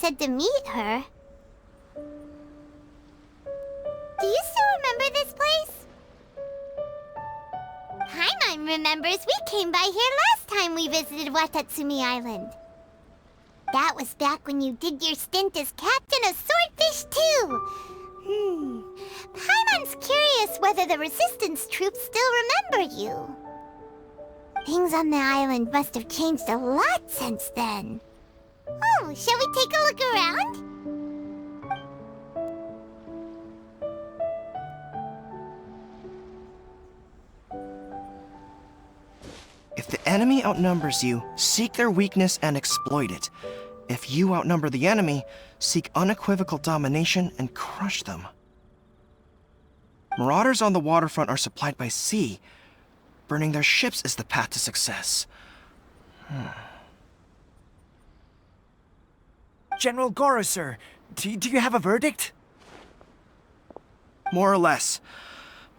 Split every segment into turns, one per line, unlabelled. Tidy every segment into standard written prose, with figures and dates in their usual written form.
said to meet her. Do you still remember this place? Paimon remembers we came by here last time we visited Watatsumi Island. That was back when you did your stint as captain of Swordfish too. Paimon's curious whether the resistance troops still remember you. Things on the island must have changed a lot since then. Oh, shall we take a look around?
If the enemy outnumbers you, seek their weakness and exploit it. If you outnumber the enemy, seek unequivocal domination and crush them. Marauders on the waterfront are supplied by sea. Burning their ships is the path to success.
General Goro, sir, do you have a verdict?
More or less.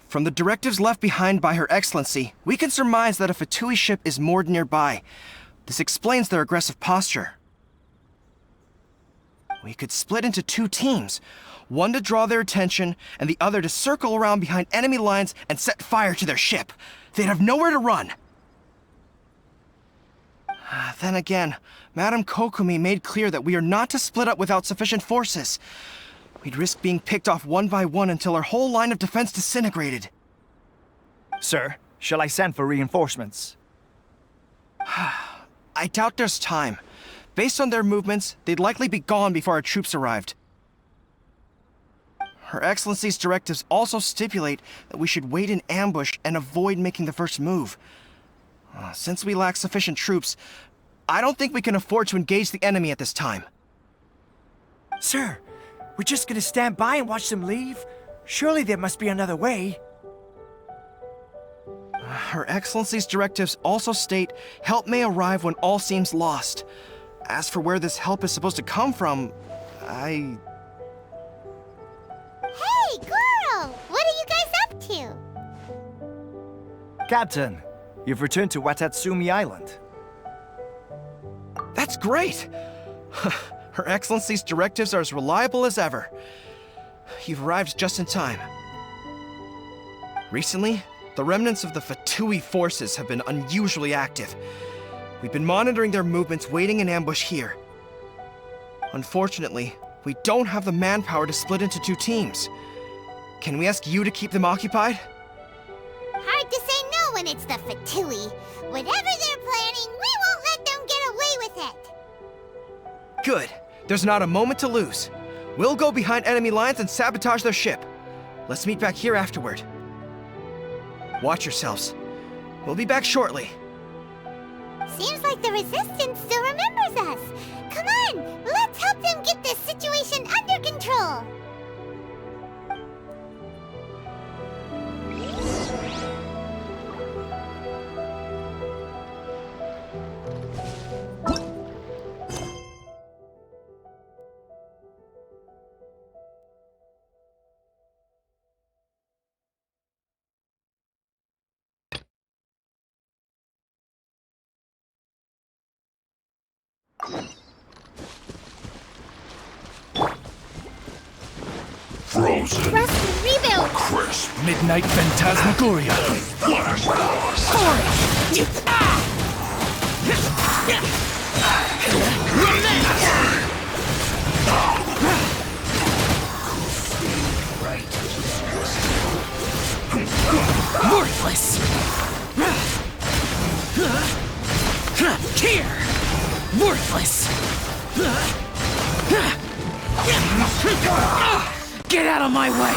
From the directives left behind by Her Excellency, we can surmise that a Fatui ship is moored nearby. This explains their aggressive posture. We could split into 2 teams, one to draw their attention, and the other to circle around behind enemy lines and set fire to their ship. They'd have nowhere to run. Then again, Madame Kokumi made clear that we are not to split up without sufficient forces. We'd risk being picked off one by one until our whole line of defense disintegrated.
Sir, shall I send for reinforcements?
I doubt there's time. Based on their movements, they'd likely be gone before our troops arrived. Her Excellency's directives also stipulate that we should wait in ambush and avoid making the first move. Since we lack sufficient troops, I don't think we can afford to engage the enemy at this time.
Sir, we're just gonna stand by and watch them leave? Surely there must be another way.
Her Excellency's directives also state help may arrive when all seems lost. As for where this help is supposed to come from,
Hey, Goro! What are you guys up to?
Captain, you've returned to Watatsumi Island.
That's great! Her Excellency's directives are as reliable as ever. You've arrived just in time. Recently, the remnants of the Fatui forces have been unusually active. We've been monitoring their movements, waiting in ambush here. Unfortunately, we don't have the manpower to split into 2 teams. Can we ask you to keep them occupied?
Hard to say no when it's the Fatui. Whatever they're planning, we won't let them get away with it.
Good. There's not a moment to lose. We'll go behind enemy lines and sabotage their ship. Let's meet back here afterward. Watch yourselves. We'll be back shortly.
Seems like the Resistance still remembers us. Come on, let's help them get this situation under control.
Frozen.
Rusty, rebuild!
Crisp.
Midnight Phantasmagoria.
Flash
Worthless. Here. Worthless. Get out of my way.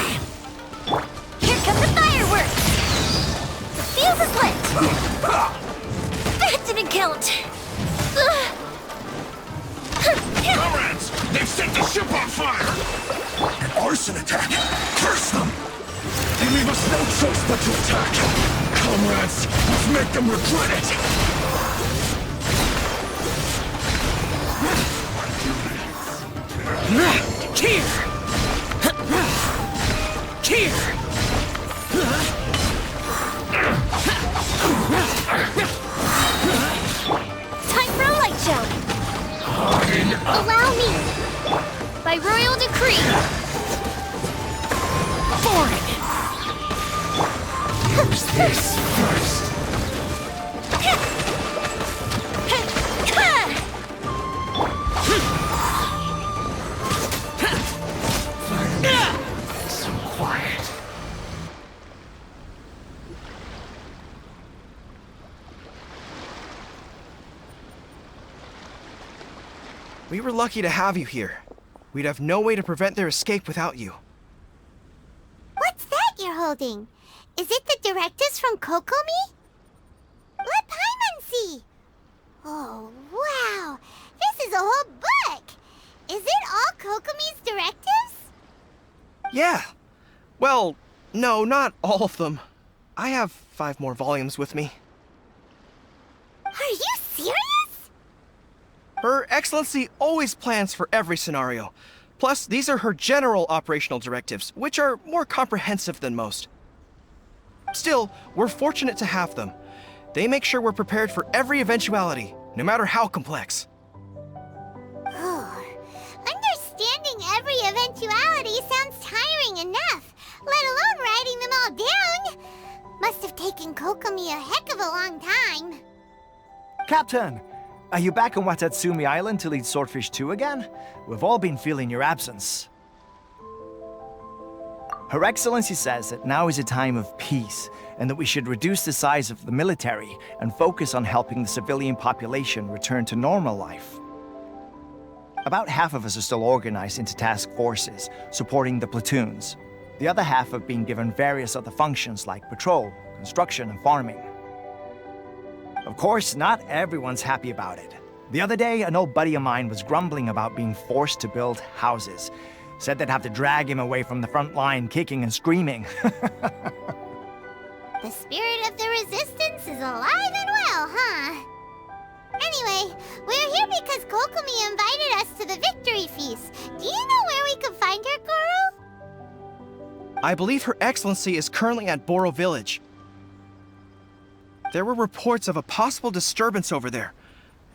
Here come the fireworks! The fuse is lit! That didn't count!
Comrades! They've set the ship on fire! An arson attack! Curse them! They leave us no choice but to attack! Comrades, let's make them regret it!
Here. Here.
Time for a light show! Allow me! by royal decree.
Foreign!
Use this first. So quiet.
We were lucky to have you here. We'd have no way to prevent their escape without you.
What's that you're holding? Is it the directives from Kokomi? Let Paimon see. Oh, wow. This is a whole book. Is it all Kokomi's directives?
Yeah. Well, no, not all of them. I have 5 more volumes with me.
Are you serious?
Her Excellency always plans for every scenario. Plus, these are her general operational directives, which are more comprehensive than most. Still, we're fortunate to have them. They make sure we're prepared for every eventuality, no matter how complex.
Oh, understanding every eventuality sounds tiring enough, let alone writing them all down. Must have taken Kokomi a heck of a long time.
Captain, are you back on Watatsumi Island to lead Swordfish 2 again? We've all been feeling your absence. Her Excellency says that now is a time of peace, and that we should reduce the size of the military and focus on helping the civilian population return to normal life. About half of us are still organized into task forces, supporting the platoons. The other half have been given various other functions like patrol, construction, and farming. Of course, not everyone's happy about it. The other day, an old buddy of mine was grumbling about being forced to build houses. Said they'd have to drag him away from the front line, kicking and screaming.
The spirit of the resistance is alive and well, huh? Anyway, we're here because Kokomi invited us to the victory feast. Do you know where we can find her, Guru?
I believe Her Excellency is currently at Boro Village. There were reports of a possible disturbance over there.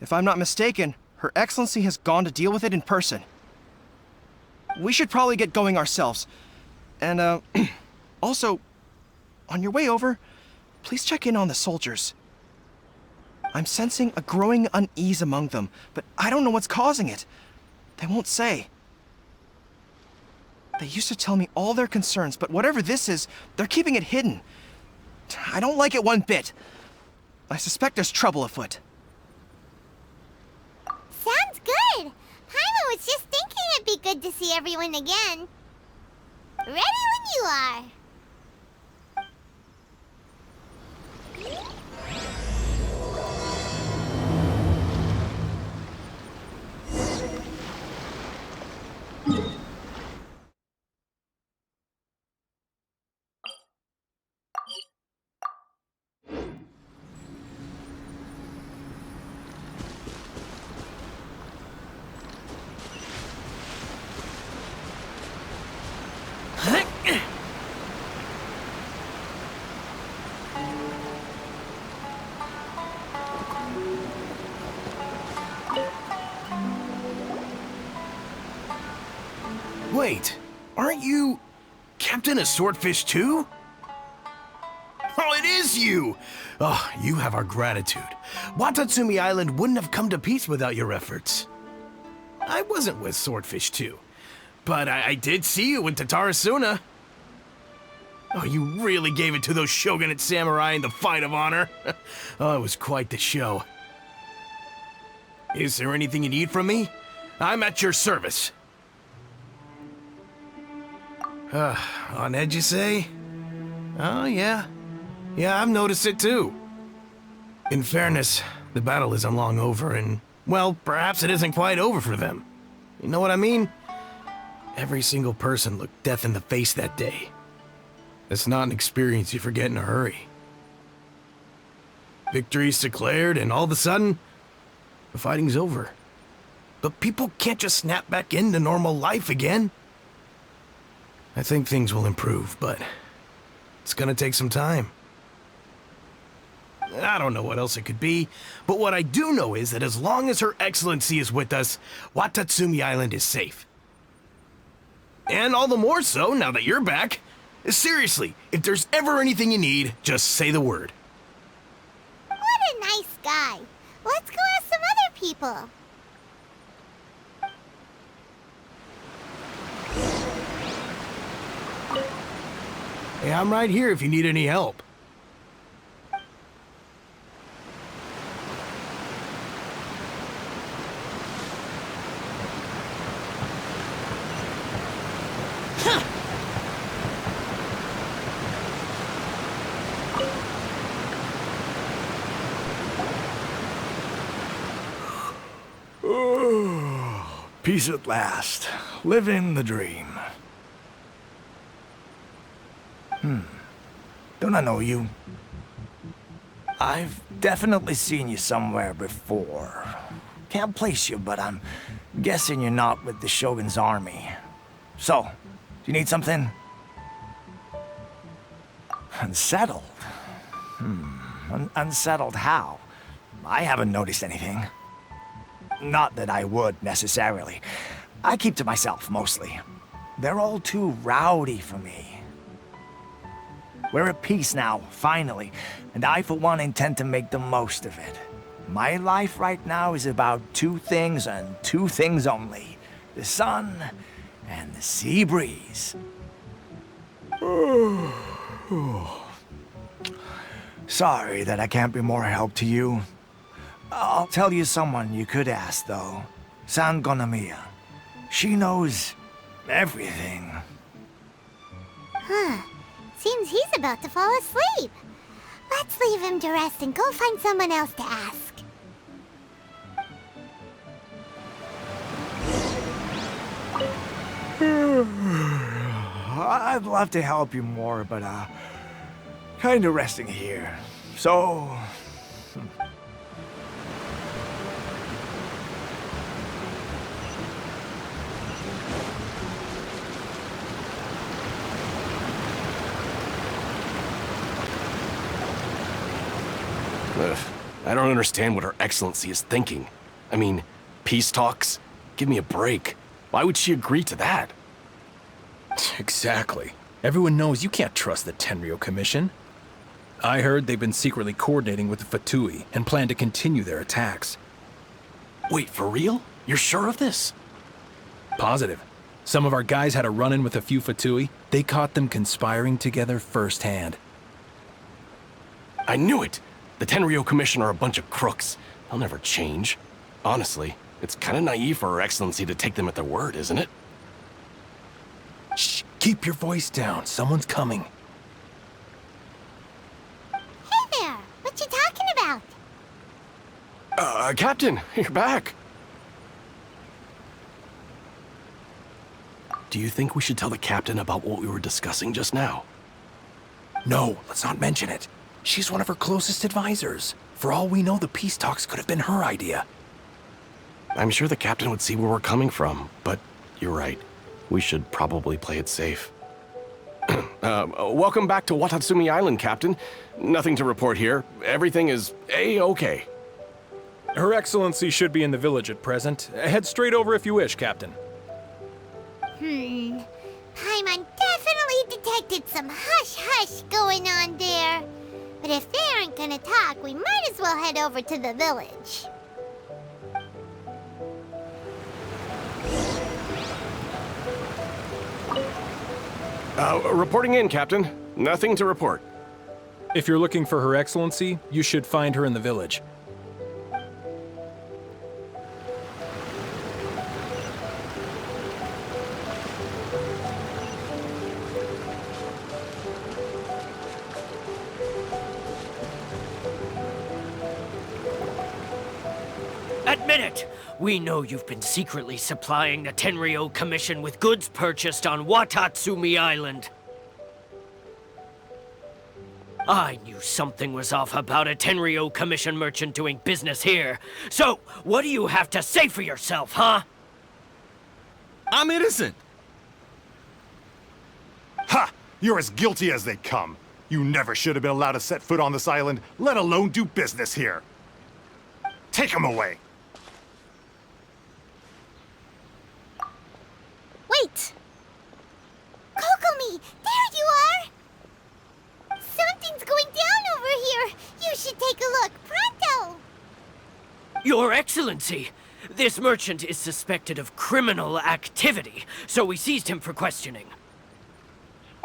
If I'm not mistaken, Her Excellency has gone to deal with it in person. We should probably get going ourselves. And, also, on your way over, please check in on the soldiers. I'm sensing a growing unease among them, but I don't know what's causing it. They won't say. They used to tell me all their concerns, but whatever this is, they're keeping it hidden. I don't like it one bit. I suspect there's trouble afoot.
Sounds good. Paimon was just thinking it'd be good to see everyone again. Ready when you are.
Wait, aren't you Captain of Swordfish 2? Oh, it is you! Oh, you have our gratitude. Watatsumi Island wouldn't have come to peace without your efforts. I wasn't with Swordfish 2, but I did see you in Tatarasuna. Oh, you really gave it to those shogunate samurai in the fight of honor. Oh, it was quite the show. Is there anything you need from me? I'm at your service. On edge, you say? Oh, yeah. Yeah, I've noticed it too. In fairness, the battle isn't long over, and, well, perhaps it isn't quite over for them. You know what I mean? Every single person looked death in the face that day. It's not an experience you forget in a hurry. Victory's declared, and all of a sudden, the fighting's over. But people can't just snap back into normal life again. I think things will improve, but it's gonna take some time. I don't know what else it could be, but what I do know is that as long as Her Excellency is with us, Watatsumi Island is safe.
And all the more so now that you're back. Seriously, if there's ever anything you need, just say the word.
What a nice guy. Let's go ask some other people.
Hey, I'm right here if you need any help.
Peace at last. Living the dream. Don't I know you? I've definitely seen you somewhere before. Can't place you, but I'm guessing you're not with the Shogun's army. So, do you need something? Unsettled? Unsettled how? I haven't noticed anything. Not that I would, necessarily. I keep to myself, mostly. They're all too rowdy for me. We're at peace now, finally, and I, for one, intend to make the most of it. My life right now is about two things and two things only. The sun and the sea breeze. Sorry that I can't be more help to you. I'll tell you someone you could ask, though. San Gonamiya. She knows everything.
Huh. Seems he's about to fall asleep. Let's leave him to rest and go find someone else to ask.
I'd love to help you more, but, kinda resting here. So...
Ugh, I don't understand what Her Excellency is thinking. I mean, peace talks? Give me a break. Why would she agree to that?
Exactly. Everyone knows you can't trust the Tenryou Commission. I heard they've been secretly coordinating with the Fatui and plan to continue their attacks.
Wait, for real? You're sure of this?
Positive. Some of our guys had a run-in with a few Fatui. They caught them conspiring together firsthand.
I knew it! The Tenryou Commission are a bunch of crooks. They'll never change. Honestly, it's kind of naive for Her Excellency to take them at their word, isn't it?
Shh! Keep your voice down. Someone's coming.
Hey there! What you talking about?
Captain, you're back. Do you think we should tell the captain about what we were discussing just now?
No, let's not mention it. She's one of her closest advisors. For all we know, the peace talks could have been her idea.
I'm sure the captain would see where we're coming from, but you're right. We should probably play it safe. Welcome back to Watatsumi Island, Captain. Nothing to report here. Everything is A-okay.
Her Excellency should be in the village at present. Head straight over if you wish, Captain.
Paimon definitely detected some hush-hush going on there. But if they aren't gonna talk, we might as well head over to the village.
Reporting in, Captain. Nothing to report.
If you're looking for Her Excellency, you should find her in the village.
Admit it! We know you've been secretly supplying the Tenryou Commission with goods purchased on Watatsumi Island. I knew something was off about a Tenryou Commission merchant doing business here. So, what do you have to say for yourself, huh?
I'm innocent!
Ha! You're as guilty as they come. You never should have been allowed to set foot on this island, let alone do business here. Take him away.
Wait!
Your Excellency, this merchant is suspected of criminal activity, so we seized him for questioning.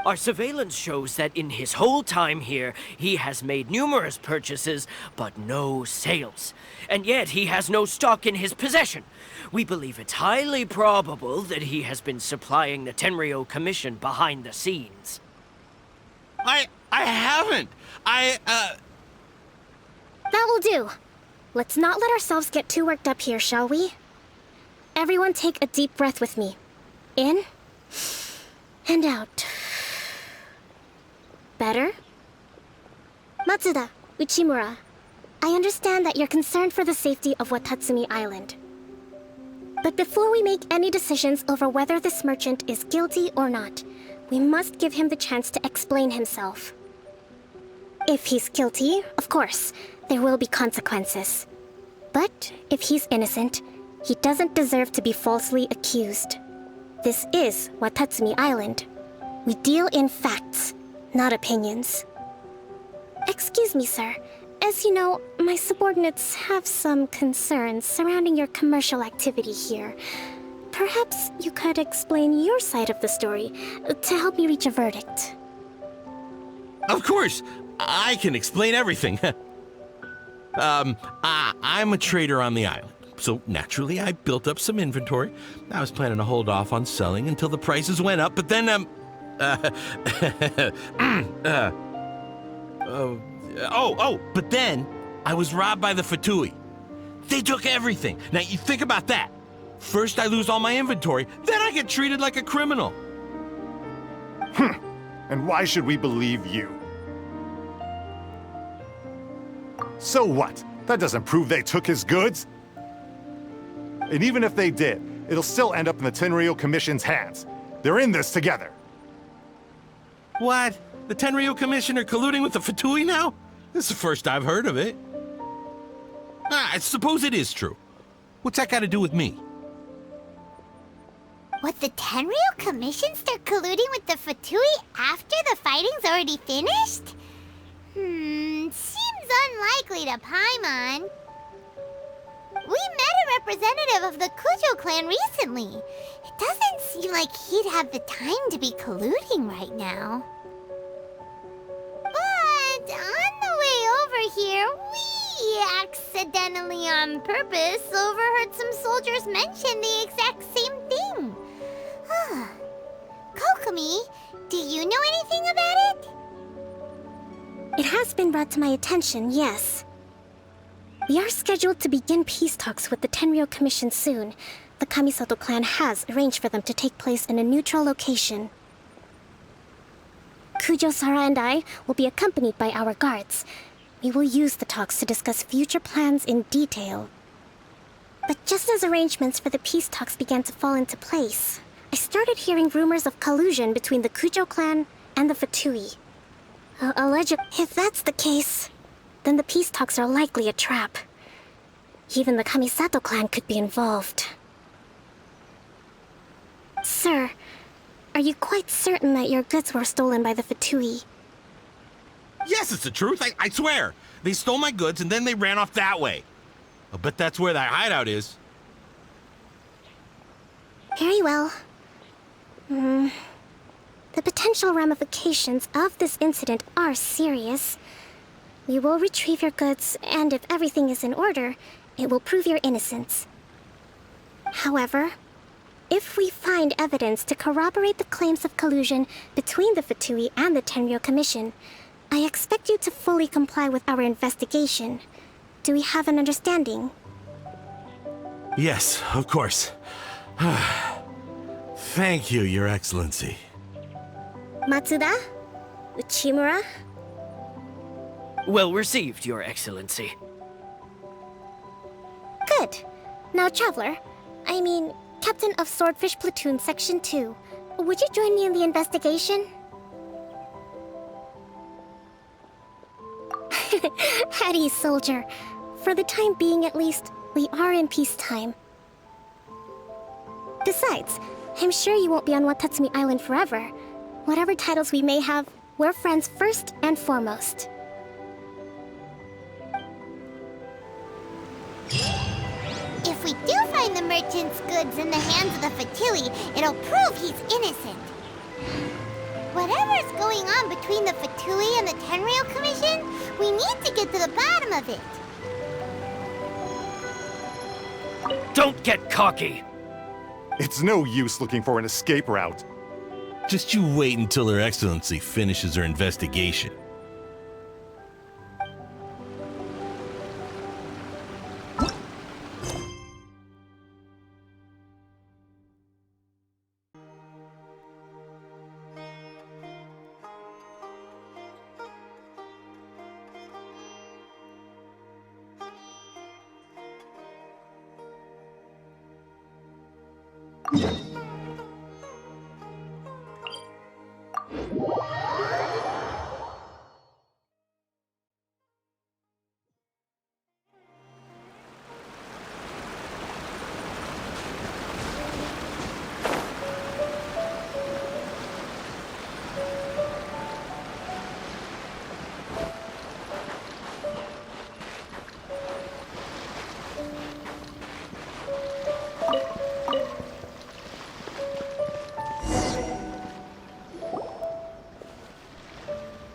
Our surveillance shows that in his whole time here, he has made numerous purchases, but no sales. And yet he has no stock in his possession. We believe it's highly probable that he has been supplying the Tenryou Commission behind the scenes.
I haven't.
That will do. Let's not let ourselves get too worked up here, shall we? Everyone take a deep breath with me. In and out. Better? Matsuda, Uchimura, I understand that you're concerned for the safety of Watatsumi Island. But before we make any decisions over whether this merchant is guilty or not, we must give him the chance to explain himself. If he's guilty, of course, there will be consequences. But if he's innocent, he doesn't deserve to be falsely accused. This is Watatsumi Island. We deal in facts, not opinions. Excuse me, sir. As you know, my subordinates have some concerns surrounding your commercial activity here. Perhaps you could explain your side of the story to help me reach a verdict.
Of course, I can explain everything. I'm a trader on the island, so naturally I built up some inventory. I was planning to hold off on selling until the prices went up, but then, but then I was robbed by the Fatui. They took everything. Now you think about that. First I lose all my inventory, then I get treated like a criminal.
And why should we believe you? So what? That doesn't prove they took his goods. And even if they did, it'll still end up in the Tenryou Commission's hands. They're in this together.
What? The Tenryou Commission are colluding with the Fatui now? This is the first I've heard of it. I suppose it is true. What's that got to do with me?
Would the Tenryou Commission start colluding with the Fatui after the fighting's already finished? Seems unlikely to Paimon. We met a representative of the Kujo clan recently. It doesn't seem like he'd have the time to be colluding right now. But on the way over here, we accidentally on purpose overheard some soldiers mention the exact same thing. Kokomi, do you know anything about it?
It has been brought to my attention, yes. We are scheduled to begin peace talks with the Tenryou Commission soon. The Kamisato clan has arranged for them to take place in a neutral location. Kujo-Sara and I will be accompanied by our guards. We will use the talks to discuss future plans in detail. But just as arrangements for the peace talks began to fall into place, I started hearing rumors of collusion between the Kujo clan and the Fatui. If that's the case, then the peace talks are likely a trap. Even the Kamisato clan could be involved. Sir, are you quite certain that your goods were stolen by the Fatui?
Yes, it's the truth. I swear. They stole my goods and then they ran off that way. I'll bet that's where that hideout is.
Very well. The potential ramifications of this incident are serious. We will retrieve your goods, and if everything is in order, it will prove your innocence. However, if we find evidence to corroborate the claims of collusion between the Fatui and the Tenryou Commission, I expect you to fully comply with our investigation. Do we have an understanding?
Yes, of course. Thank you, Your Excellency.
Matsuda? Uchimura?
Well received, Your Excellency.
Good. Now, Traveler, Captain of Swordfish Platoon Section 2, would you join me in the investigation? At ease, soldier. For the time being, at least, we are in peacetime. Besides, I'm sure you won't be on Watatsumi Island forever. Whatever titles we may have, we're friends first and foremost.
merchant's goods in the hands of the Fatui, it'll prove he's innocent. Whatever's going on between the Fatui and the Tenryou Commission, we need to get to the bottom of it.
Don't get cocky!
It's no use looking for an escape route.
Just you wait until Her Excellency finishes her investigation.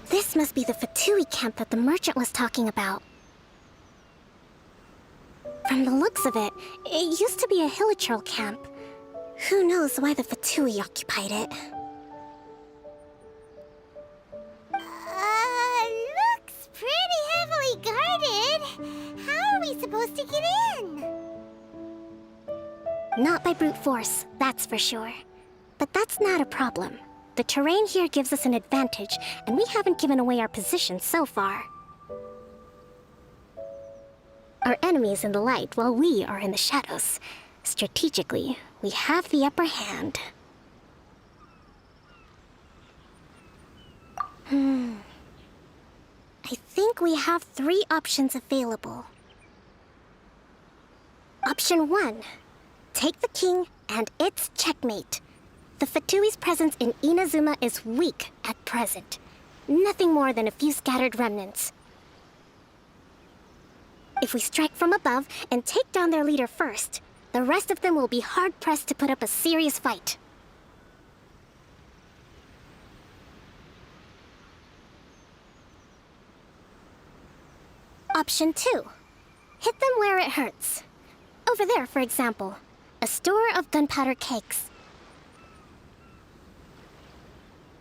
This must be the Fatui camp that the merchant was talking about. From the looks of it, it used to be a hilichurl camp. Who knows why the Fatui occupied it?
Looks pretty heavily guarded. How are we supposed to get in?
Not by brute force, that's for sure. But that's not a problem. The terrain here gives us an advantage, and we haven't given away our position so far. Our enemy is in the light, while we are in the shadows. Strategically, we have the upper hand. I think we have 3 options available. Option 1. Take the king, and it's checkmate. The Fatui's presence in Inazuma is weak at present. Nothing more than a few scattered remnants. If we strike from above and take down their leader first, the rest of them will be hard-pressed to put up a serious fight. Option 2. Hit them where it hurts. Over there, for example. A store of gunpowder cakes.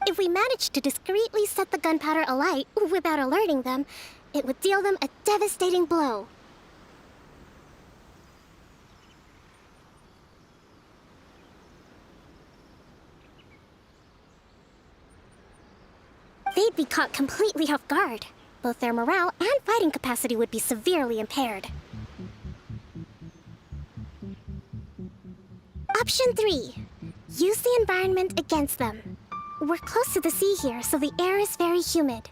If we manage to discreetly set the gunpowder alight without alerting them, it would deal them a devastating blow. They'd be caught completely off guard. Both their morale and fighting capacity would be severely impaired. Option 3. Use the environment against them. We're close to the sea here, so the air is very humid.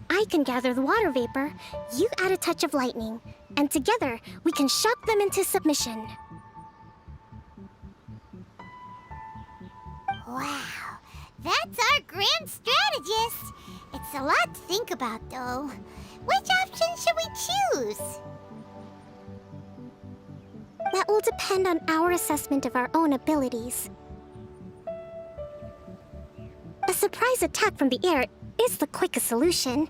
I can gather the water vapor, you add a touch of lightning, and together we can shock them into submission.
Wow, that's our grand strategist. It's a lot to think about, though. Which option should we choose?
That will depend on our assessment of our own abilities. A surprise attack from the air is the quickest solution,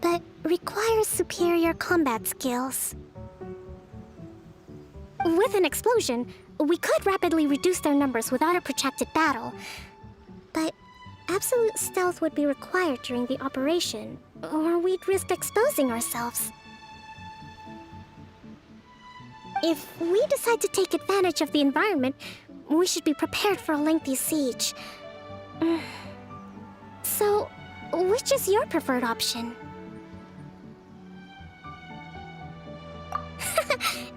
but requires superior combat skills. With an explosion, we could rapidly reduce their numbers without a protracted battle, but absolute stealth would be required during the operation, or we'd risk exposing ourselves. If we decide to take advantage of the environment, we should be prepared for a lengthy siege. So, which is your preferred option?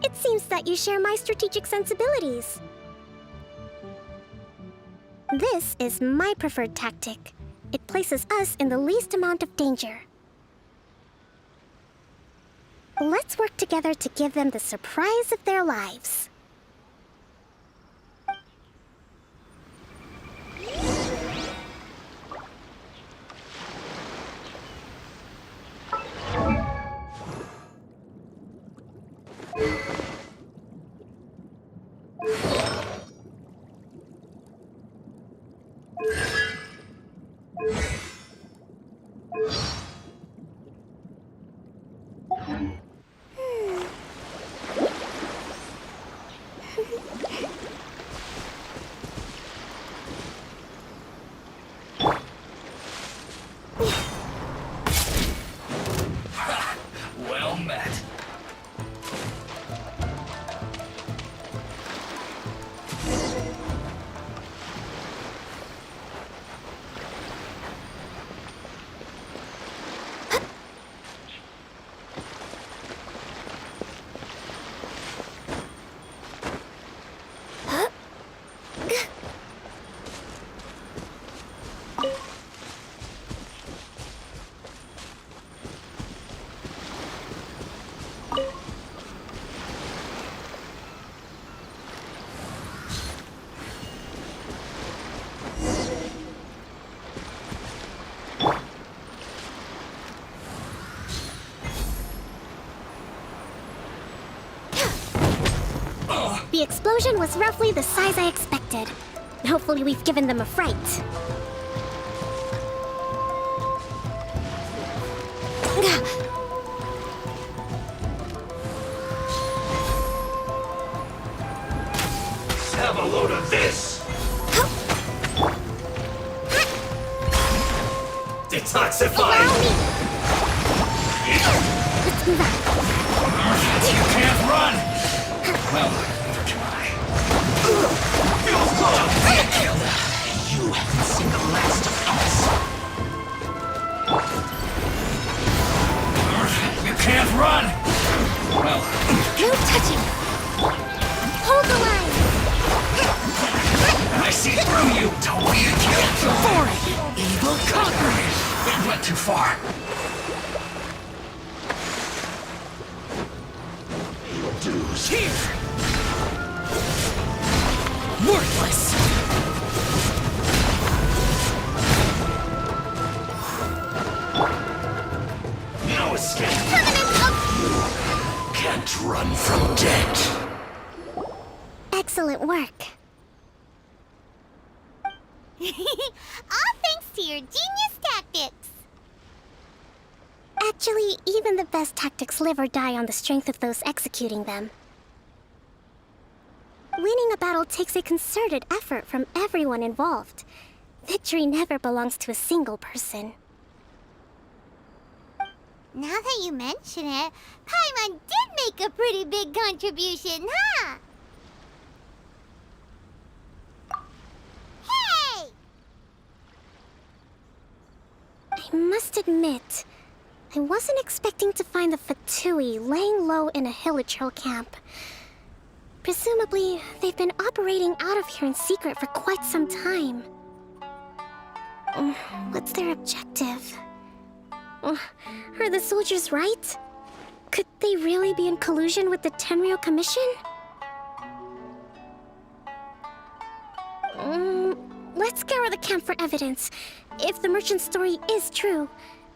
It seems that you share my strategic sensibilities. This is my preferred tactic. It places us in the least amount of danger. Let's work together to give them the surprise of their lives. The explosion was roughly the size I expected. Hopefully we've given them a fright.
Have a load of this! Detoxify!
Allow me! Let's move out.
You can't run! Well, neither can I. You haven't seen the last of us. You can't run! Well,
No touching! Hold the line!
I see through you! Don't be a killer!
Forward!
Evil conqueror! It went too far. Your dues here!
Worthless!
No escape! Can't run from death!
Excellent work.
All thanks to your genius tactics.
Actually, even the best tactics live or die on the strength of those executing them. Winning a battle takes a concerted effort from everyone involved. Victory never belongs to a single person.
Now that you mention it, Paimon did make a pretty big contribution, huh? Hey!
I must admit, I wasn't expecting to find the Fatui laying low in a Hilichurl camp. Presumably, they've been operating out of here in secret for quite some time. What's their objective? Are the soldiers right? Could they really be in collusion with the Tenryou Commission? Let's scour the camp for evidence. If the merchant's story is true,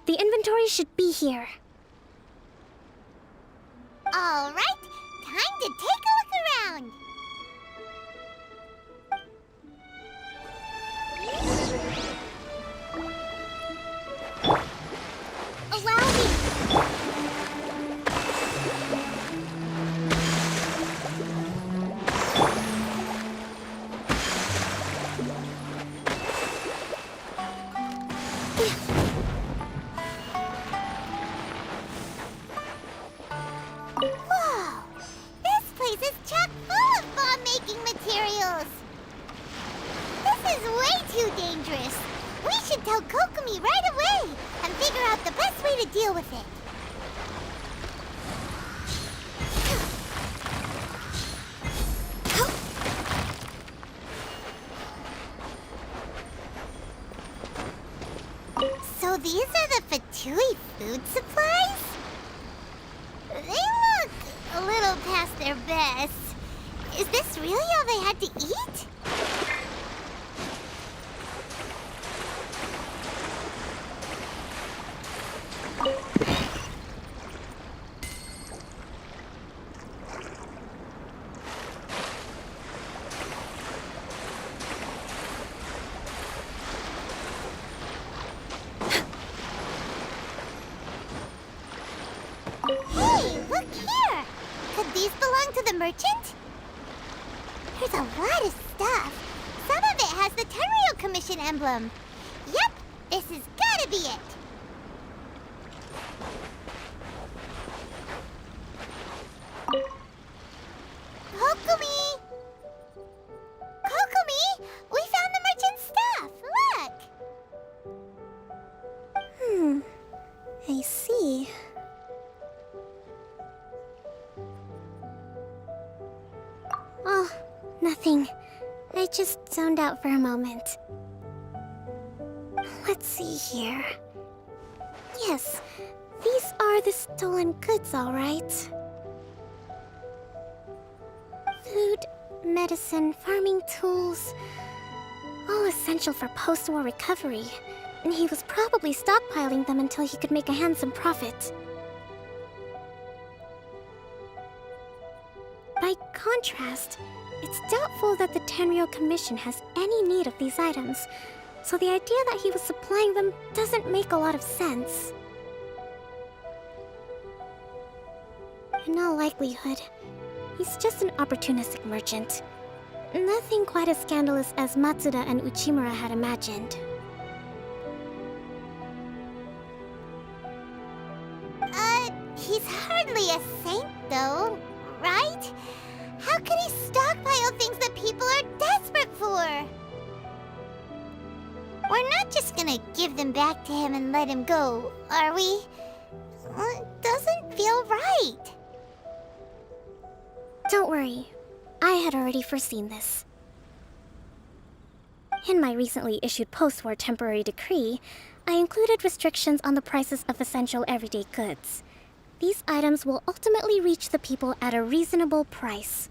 the inventory should be here.
All right, time to take a look around.
Allow me!
Whoa! This place is chock full of bomb-making materials. This is way too dangerous. We should tell Kokomi right away and figure out the best way to deal with it. So these are the Fatui food supplies? They look a little past their best. Is this really all they had to eat? Hey, look here! Could these belong to the merchant? There's a lot of stuff. Some of it has the Tenryou Commission emblem. Yep, this has gotta be it. Kokomi! Kokomi! We found the merchant's stuff! Look!
I see. Oh, nothing. I just zoned out for a moment. Let's see here. Yes, these are the stolen goods, all right. Food, medicine, farming tools. All essential for post-war recovery. And he was probably stockpiling them until he could make a handsome profit. By contrast, it's doubtful that the Tenryou Commission has any need of these items, so the idea that he was supplying them doesn't make a lot of sense. In all likelihood, he's just an opportunistic merchant. Nothing quite as scandalous as Matsuda and Uchimura had imagined.
He's hardly a saint, though, right? How could he stockpile things that people are desperate for? We're not just gonna give them back to him and let him go, are we? It doesn't feel right.
Don't worry, I had already foreseen this. In my recently issued post-war temporary decree, I included restrictions on the prices of essential everyday goods. These items will ultimately reach the people at a reasonable price.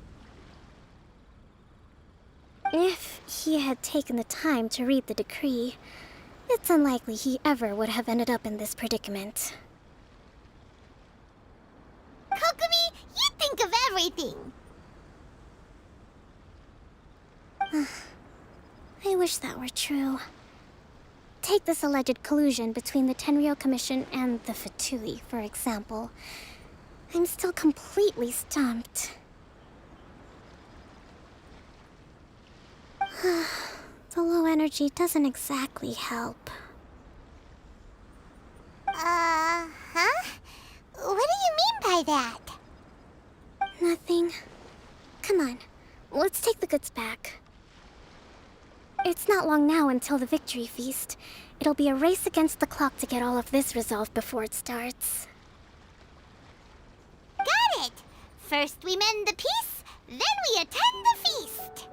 If he had taken the time to read the decree, it's unlikely he ever would have ended up in this predicament.
Kokumi, you think of everything!
I wish that were true. Take this alleged collusion between the Tenryou Commission and the Fatui, for example. I'm still completely stumped. The low energy doesn't exactly help.
Huh? What do you mean by that?
Nothing. Come on, let's take the goods back. It's not long now until the victory feast. It'll be a race against the clock to get all of this resolved before it starts.
Got it! First we mend the peace, then we attend the feast!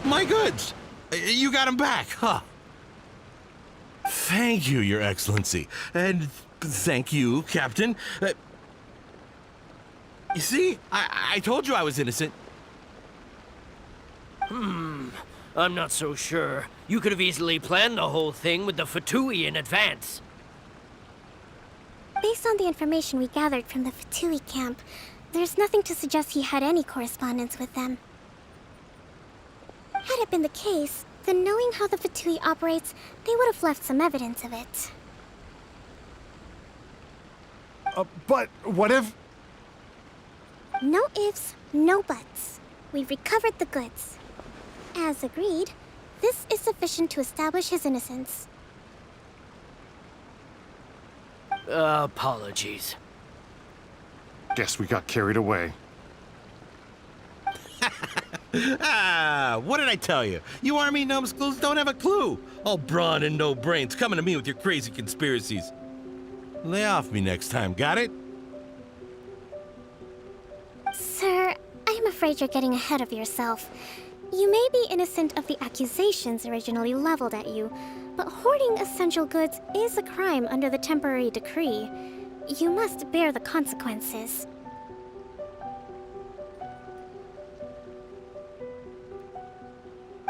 My goods! You got them back, huh? Thank you, Your Excellency. And thank you, Captain. You see? I told you I was innocent.
I'm not so sure. You could have easily planned the whole thing with the Fatui in advance.
Based on the information we gathered from the Fatui camp, there's nothing to suggest he had any correspondence with them. Had it been the case, then knowing how the Fatui operates, they would have left some evidence of it.
But what if...
No ifs, no buts. We've recovered the goods. As agreed, this is sufficient to establish his innocence.
Apologies.
Guess we got carried away.
What did I tell you? You army numbskulls don't have a clue. All brawn and no brains coming to me with your crazy conspiracies. Lay off me next time, got it?
Sir, I'm afraid you're getting ahead of yourself. You may be innocent of the accusations originally leveled at you, but hoarding essential goods is a crime under the temporary decree. You must bear the consequences.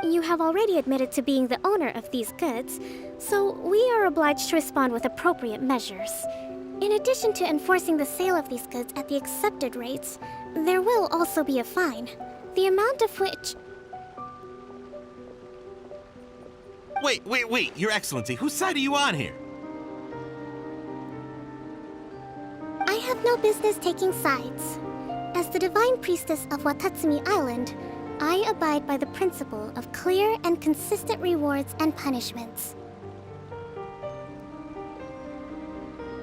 You have already admitted to being the owner of these goods, so we are obliged to respond with appropriate measures. In addition to enforcing the sale of these goods at the accepted rates, there will also be a fine, the amount of which...
Wait, Your Excellency, whose side are you on here?
I have no business taking sides. As the Divine Priestess of Watatsumi Island, I abide by the principle of clear and consistent rewards and punishments.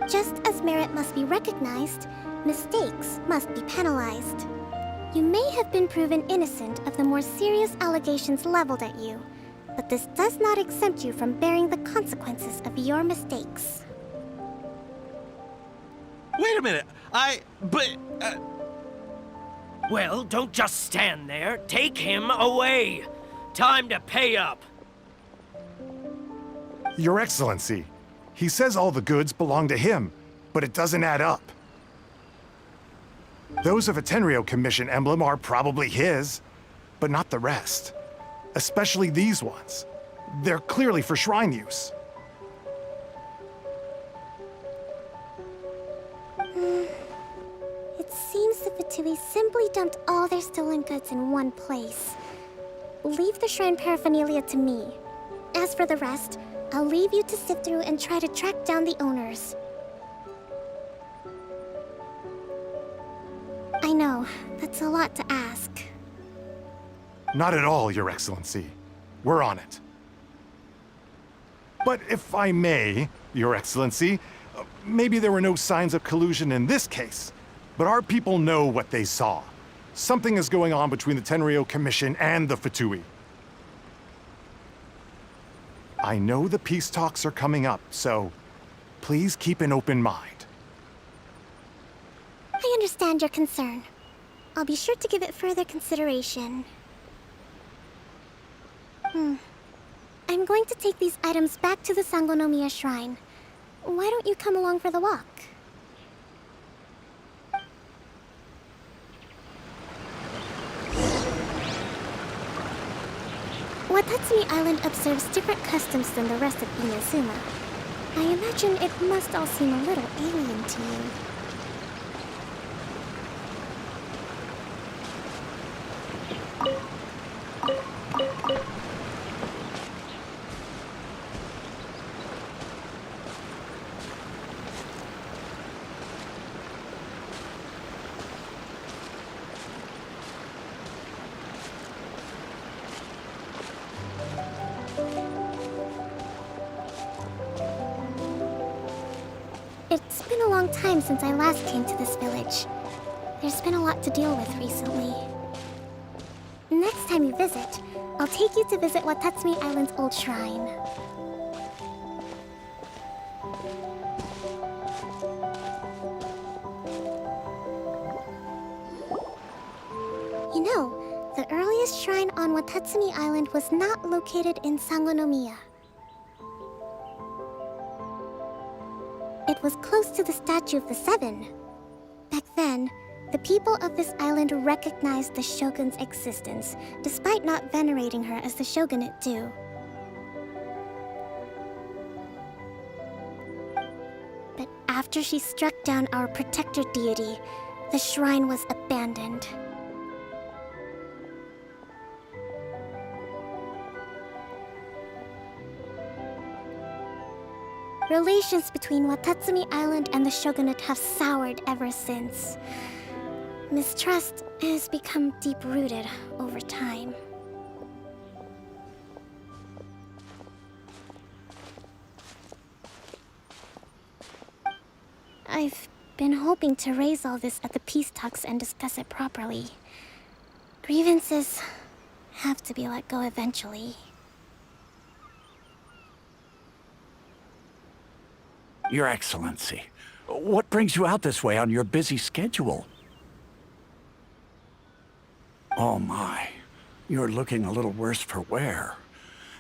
Just as merit must be recognized, mistakes must be penalized. You may have been proven innocent of the more serious allegations leveled at you, but this does not exempt you from bearing the consequences of your mistakes.
Wait a minute,
Well, don't just stand there. Take him away. Time to pay up.
Your Excellency, he says all the goods belong to him, but it doesn't add up. Those of a Tenryou Commission emblem are probably his, but not the rest. Especially these ones. They're clearly for shrine use.
It seems the Fatui simply dumped all their stolen goods in one place. Leave the shrine paraphernalia to me. As for the rest, I'll leave you to sift through and try to track down the owners. I know, that's a lot to ask.
Not at all, Your Excellency. We're on it. But if I may, Your Excellency, maybe there were no signs of collusion in this case, but our people know what they saw. Something is going on between the Tenryou Commission and the Fatui. I know the peace talks are coming up, so please keep an open mind.
I understand your concern. I'll be sure to give it further consideration. I'm going to take these items back to the Sangonomiya Shrine. Why don't you come along for the walk? Watatsumi Island observes different customs than the rest of Inazuma. I imagine it must all seem a little alien to you. It's been a long time since I last came to this village. There's been a lot to deal with recently. Next time you visit, I'll take you to visit Watatsumi Island's old shrine. You know, the earliest shrine on Watatsumi Island was not located in Sangonomiya. It was close to the Statue of the Seven. Back then, the people of this island recognized the shogun's existence, despite not venerating her as the shogunate do. But after she struck down our protector deity, the shrine was abandoned. Relations between Watatsumi Island and the shogunate have soured ever since. Mistrust has become deep-rooted over time. I've been hoping to raise all this at the peace talks and discuss it properly. Grievances have to be let go eventually.
Your Excellency, what brings you out this way on your busy schedule? Oh my, you're looking a little worse for wear.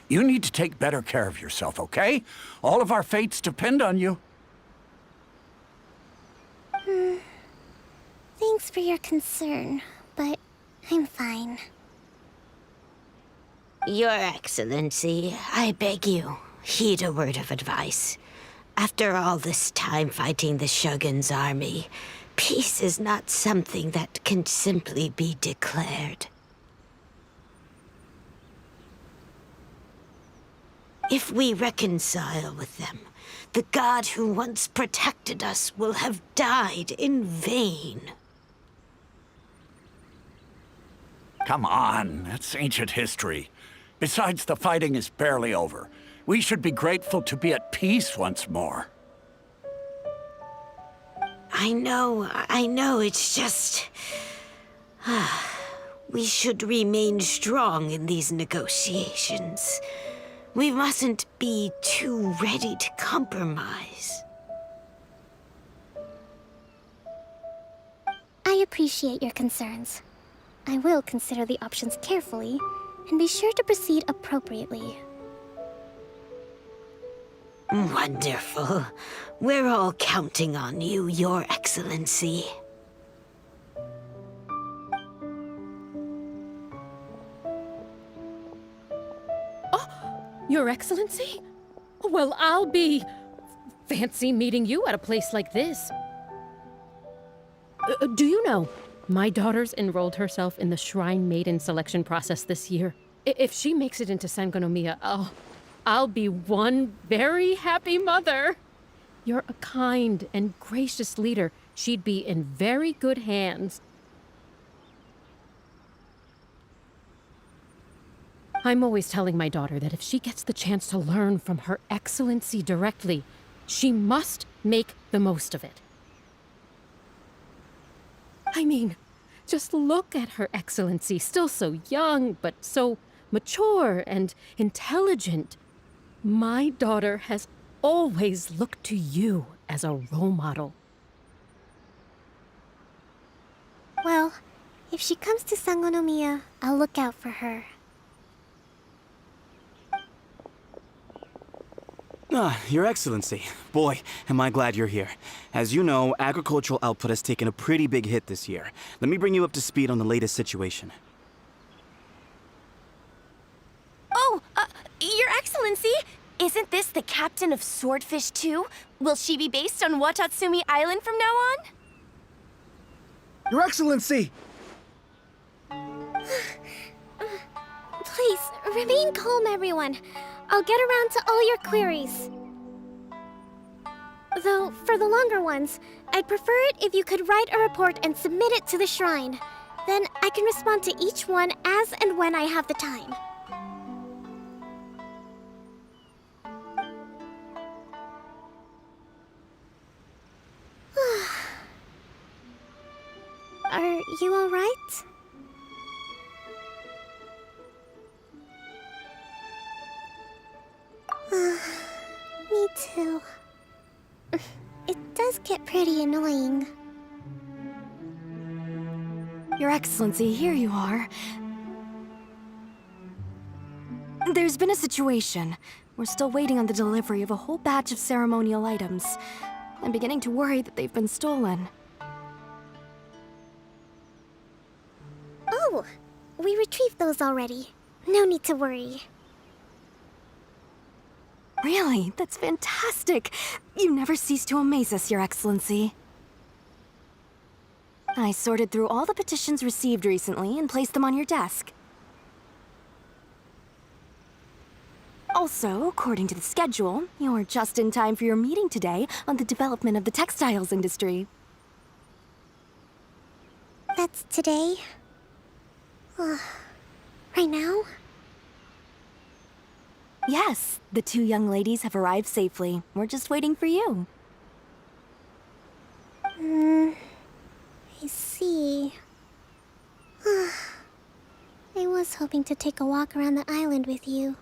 You need to take better care of yourself, okay? All of our fates depend on you.
Thanks for your concern, but I'm fine.
Your Excellency, I beg you, heed a word of advice. After all this time fighting the Shogun's army, peace is not something that can simply be declared. If we reconcile with them, the god who once protected us will have died in vain.
Come on, that's ancient history. Besides, the fighting is barely over. We should be grateful to be at peace once more.
I know, it's just... we should remain strong in these negotiations. We mustn't be too ready to compromise.
I appreciate your concerns. I will consider the options carefully, and be sure to proceed appropriately.
Wonderful. We're all counting on you, Your Excellency.
Your Excellency? Well, I'll be... fancy meeting you at a place like this. Do you know, my daughter's enrolled herself in the Shrine Maiden selection process this year. If she makes it into Sangonomiya, I'll be one very happy mother. You're a kind and gracious leader. She'd be in very good hands. I'm always telling my daughter that if she gets the chance to learn from Her Excellency directly, she must make the most of it. I mean, just look at Her Excellency, still so young, but so mature and intelligent. My daughter has always looked to you as a role model.
Well, if she comes to Sangonomiya, I'll look out for her.
Your Excellency. Boy, am I glad you're here. As you know, agricultural output has taken a pretty big hit this year. Let me bring you up to speed on the latest situation.
Oh, Your Excellency! Isn't this the captain of Swordfish too? Will she be based on Watatsumi Island from now on?
Your Excellency!
Please, remain calm, everyone. I'll get around to all your queries. Though, for the longer ones, I'd prefer it if you could write a report and submit it to the shrine. Then I can respond to each one as and when I have the time. Are you all right? Me too. It does get pretty annoying.
Your Excellency, here you are. There's been a situation. We're still waiting on the delivery of a whole batch of ceremonial items. I'm beginning to worry that they've been stolen.
Oh, we retrieved those already. No need to worry.
Really? That's fantastic! You never cease to amaze us, Your Excellency. I sorted through all the petitions received recently and placed them on your desk. Also, according to the schedule, you're just in time for your meeting today on the development of the textiles industry.
That's today? Right now?
Yes, the two young ladies have arrived safely. We're just waiting for you.
I see. I was hoping to take a walk around the island with you,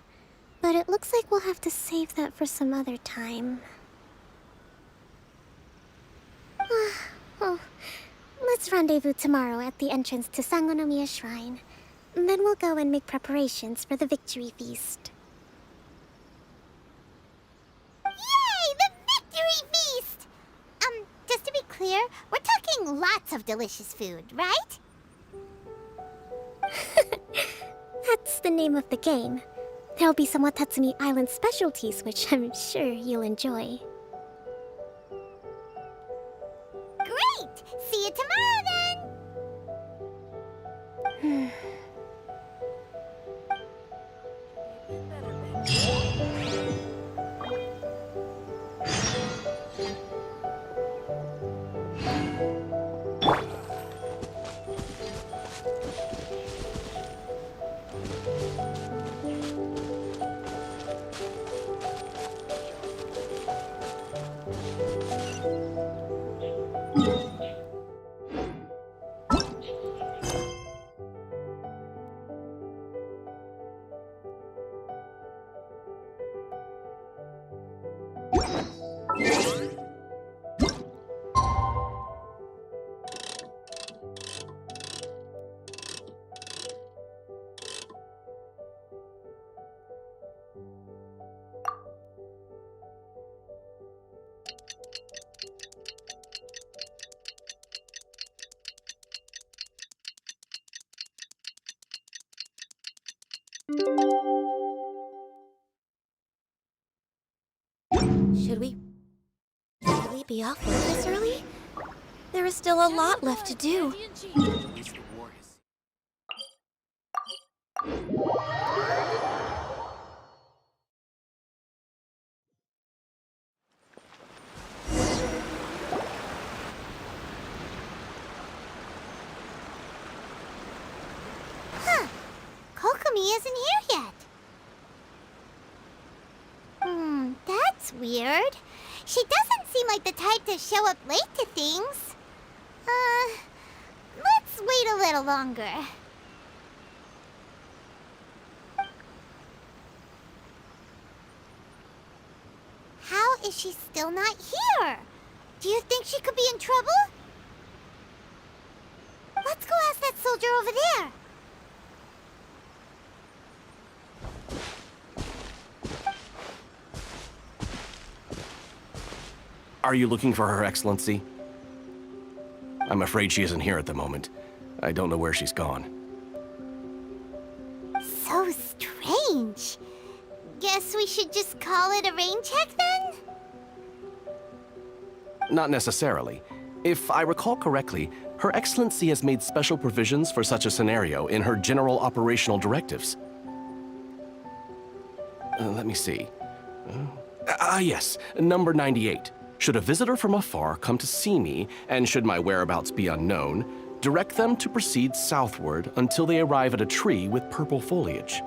but it looks like we'll have to save that for some other time. Oh, let's rendezvous tomorrow at the entrance to Sangonomiya Shrine. Then we'll go and make preparations for the victory feast.
Yay! The victory feast! Just to be clear, we're talking lots of delicious food, right?
That's the name of the game. There'll be some Watatsumi Island specialties, which I'm sure you'll enjoy.
Great! See you tomorrow then!
Should we really be off work this early? There is still a lot left to do.
Huh. Kokomi isn't here yet. That's weird. She doesn't seem like the type to show up late to things. Let's wait a little longer. How is she still not here? Do you think she could be in trouble? Let's go ask that soldier over there.
Are you looking for Her Excellency? I'm afraid she isn't here at the moment. I don't know where she's gone.
So strange. Guess we should just call it a rain check then?
Not necessarily. If I recall correctly, Her Excellency has made special provisions for such a scenario in her general operational directives. Let me see. Yes, number 98. Should a visitor from afar come to see me, and should my whereabouts be unknown, direct them to proceed southward until they arrive at a tree with purple foliage.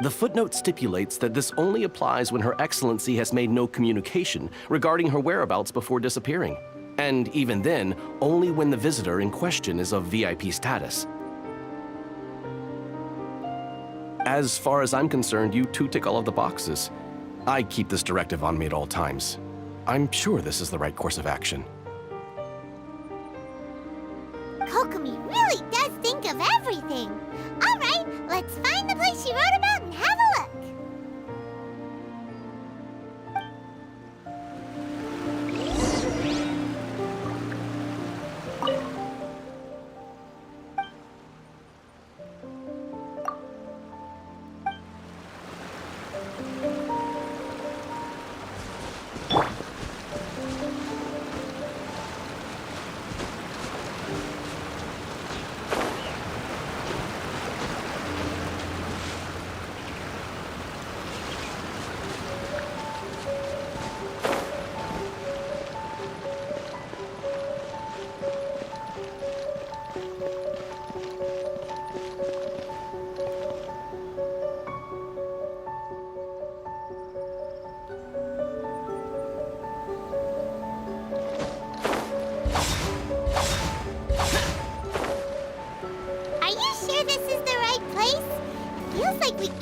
The footnote stipulates that this only applies when Her Excellency has made no communication regarding her whereabouts before disappearing, and even then, only when the visitor in question is of VIP status. As far as I'm concerned, you two tick all of the boxes. I keep this directive on me at all times. I'm sure this is the right course of action.
Kokomi really does think of everything. All right, let's find the place she wrote about and have a look.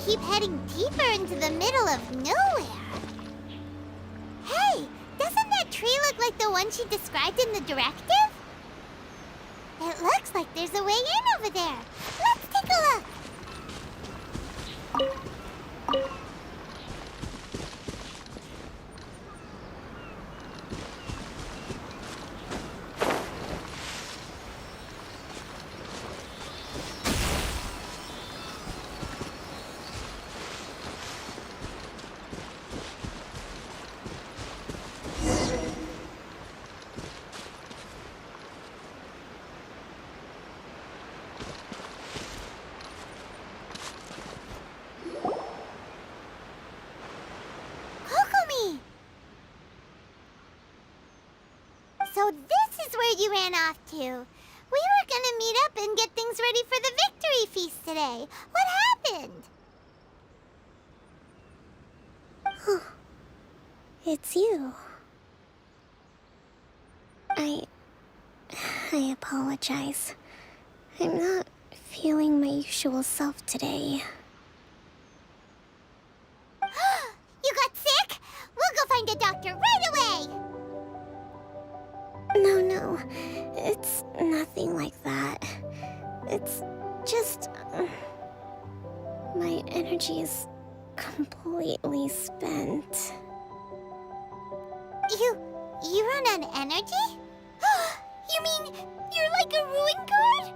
Keep heading deeper into the middle of nowhere. Hey, doesn't that tree look like the one she described in the directive? It looks like there's a way in over there. Let's take a look. So this is where you ran off to. We were gonna meet up and get things ready for the victory feast today. What happened?
It's you. I apologize. I'm not feeling my usual self today.
You got sick? We'll go find a doctor right away!
No. It's nothing like that. It's just... my energy is completely spent.
You run on energy? You mean you're like a ruin guard?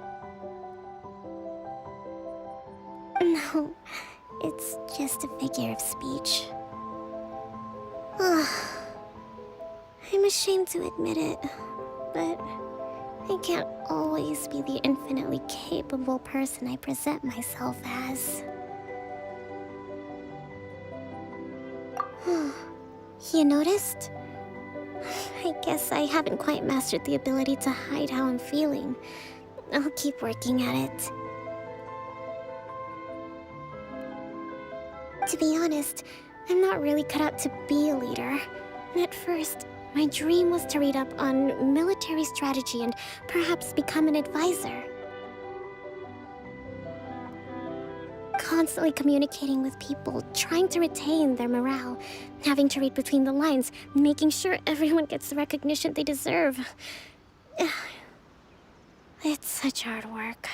No, it's just a figure of speech. I'm ashamed to admit it, but I can't always be the infinitely capable person I present myself as. You noticed? I guess I haven't quite mastered the ability to hide how I'm feeling. I'll keep working at it. To be honest, I'm not really cut out to be a leader. At first, my dream was to read up on military strategy and perhaps become an advisor. Constantly communicating with people, trying to retain their morale, having to read between the lines, making sure everyone gets the recognition they deserve. It's such hard work.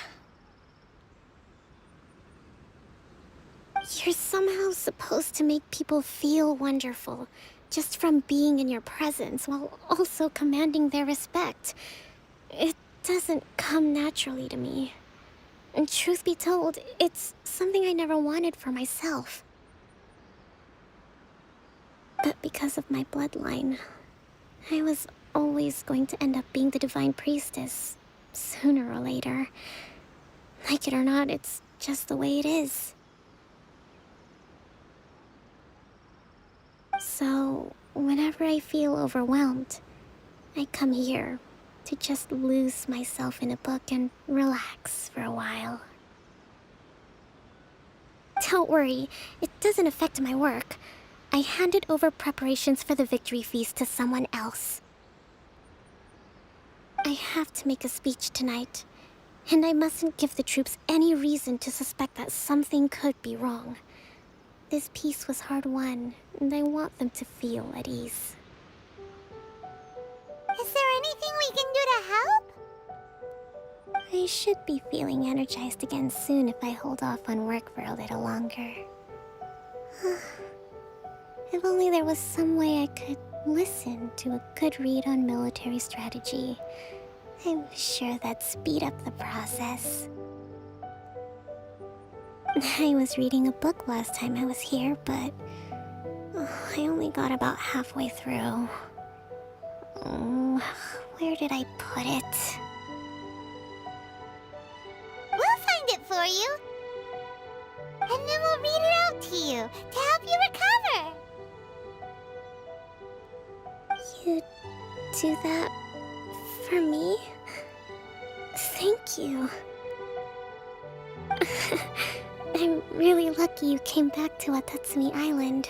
You're somehow supposed to make people feel wonderful, just from being in your presence, while also commanding their respect. It doesn't come naturally to me. And truth be told, it's something I never wanted for myself. But because of my bloodline, I was always going to end up being the Divine Priestess, sooner or later. Like it or not, it's just the way it is. So, whenever I feel overwhelmed, I come here to just lose myself in a book and relax for a while. Don't worry, it doesn't affect my work. I handed over preparations for the victory feast to someone else. I have to make a speech tonight, and I mustn't give the troops any reason to suspect that something could be wrong. This peace was hard-won, and I want them to feel at ease.
Is there anything we can do to help?
I should be feeling energized again soon if I hold off on work for a little longer. If only there was some way I could listen to a good read on military strategy. I'm sure that'd speed up the process. I was reading a book last time I was here, but I only got about halfway through. Where did I put it?
We'll find it for you. And then we'll read it out to you to help you recover.
You do that for me? Thank you. I'm really lucky you came back to Watatsumi Island.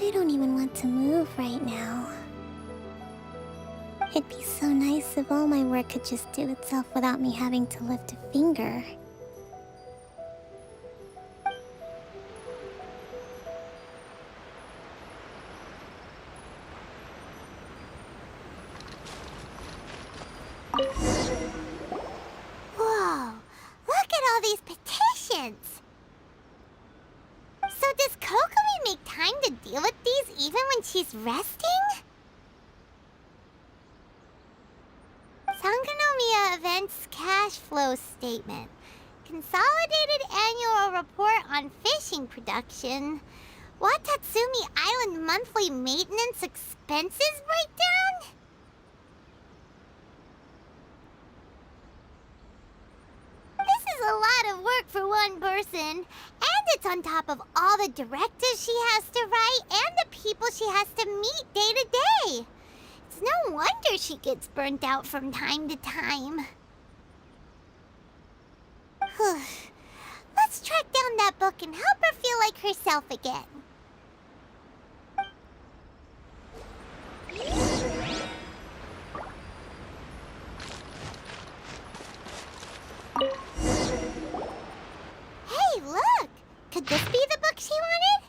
I don't even want to move right now. It'd be so nice if all my work could just do itself without me having to lift a finger.
Whoa, look at all these petitions. So does Kokumi make time to deal with these even when she's resting? Sangonomiya Events Cash Flow Statement. Consolidated Annual Report on Fishing Production. Watatsumi monthly maintenance expenses breakdown? This is a lot of work for one person, and it's on top of all the directives she has to write and the people she has to meet day to day. It's no wonder she gets burnt out from time to time. Let's track down that book and help her feel like herself again. Hey, look! Could this be the book she wanted?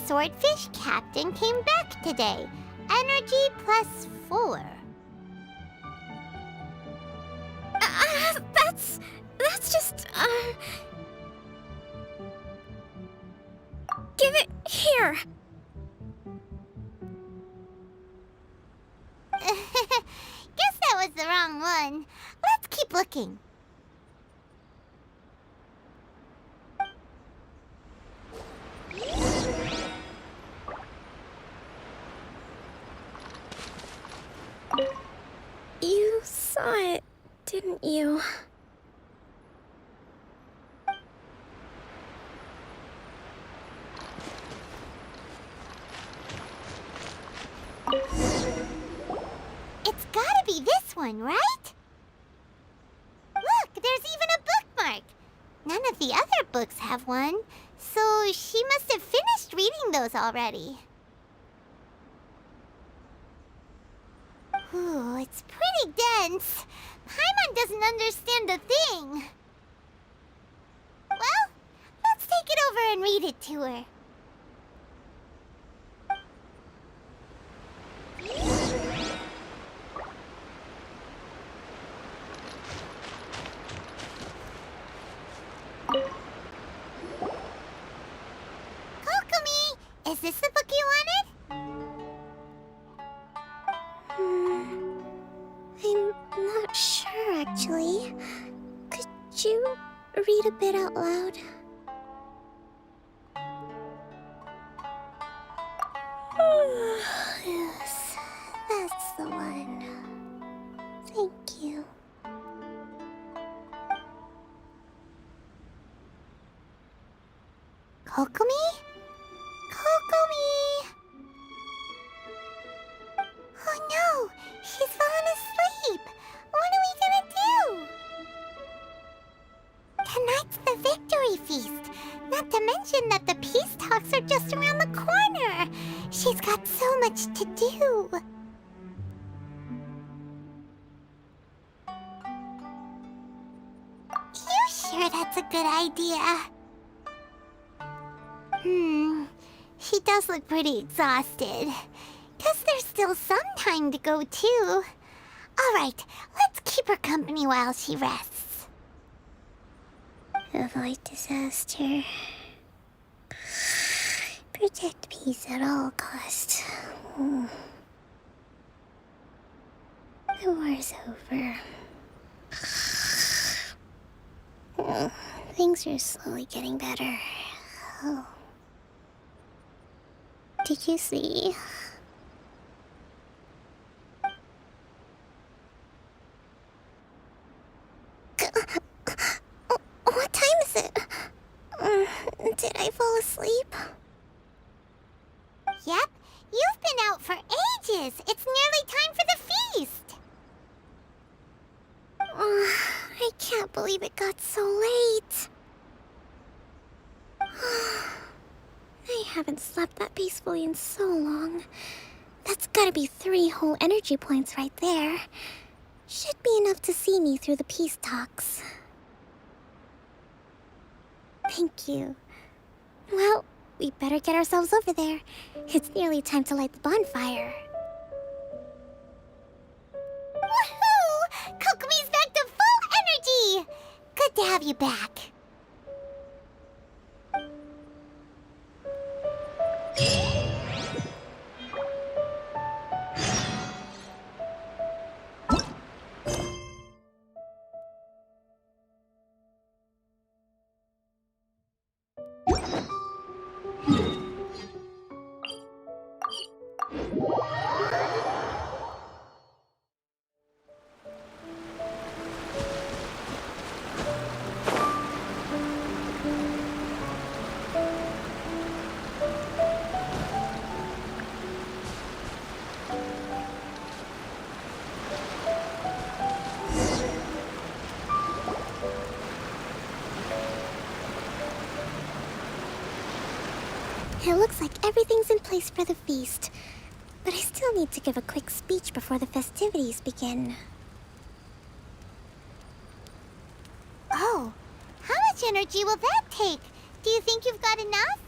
Swordfish Captain came back today. Energy +4.
That's just, Give it here!
Guess that was the wrong one. Let's keep looking.
You saw it, didn't you?
It's gotta be this one, right? Look, there's even a bookmark. None of the other books have one, so she must have finished reading those already. Ooh, it's pretty dense. Paimon doesn't understand a thing. Well, let's take it over and read it to her. Kokomi, is this the book you wanted?
I'm not sure, actually. Could you read a bit out loud?
Yes, that's the one.
Thank you.
Kokomi? Kokomi! Oh no! She's fallen asleep! What are we gonna do? Tonight's the victory feast! Not to mention that the peace talks are just around the corner! She's got so much to do! You sure that's a good idea? She does look pretty exhausted. Guess there's still some time to go, too. Alright, let's keep her company while she rests.
Avoid disaster. Protect peace at all costs. The war's over. Things are slowly getting better. Oh. Did you see? sleep?
Yep, you've been out for ages. It's nearly time for the feast.
I can't believe it got so late. I haven't slept that peacefully in so long. That's gotta be 3 whole energy points right there. Should be enough to see me through the peace talks. Thank you. Well, we better get ourselves over there. It's nearly time to light the bonfire.
Woohoo! Kokomi's back to full energy! Good to have you back.
It looks like everything's in place for the feast. But I still need to give a quick speech before the festivities begin.
Oh, how much energy will that take? Do you think you've got enough?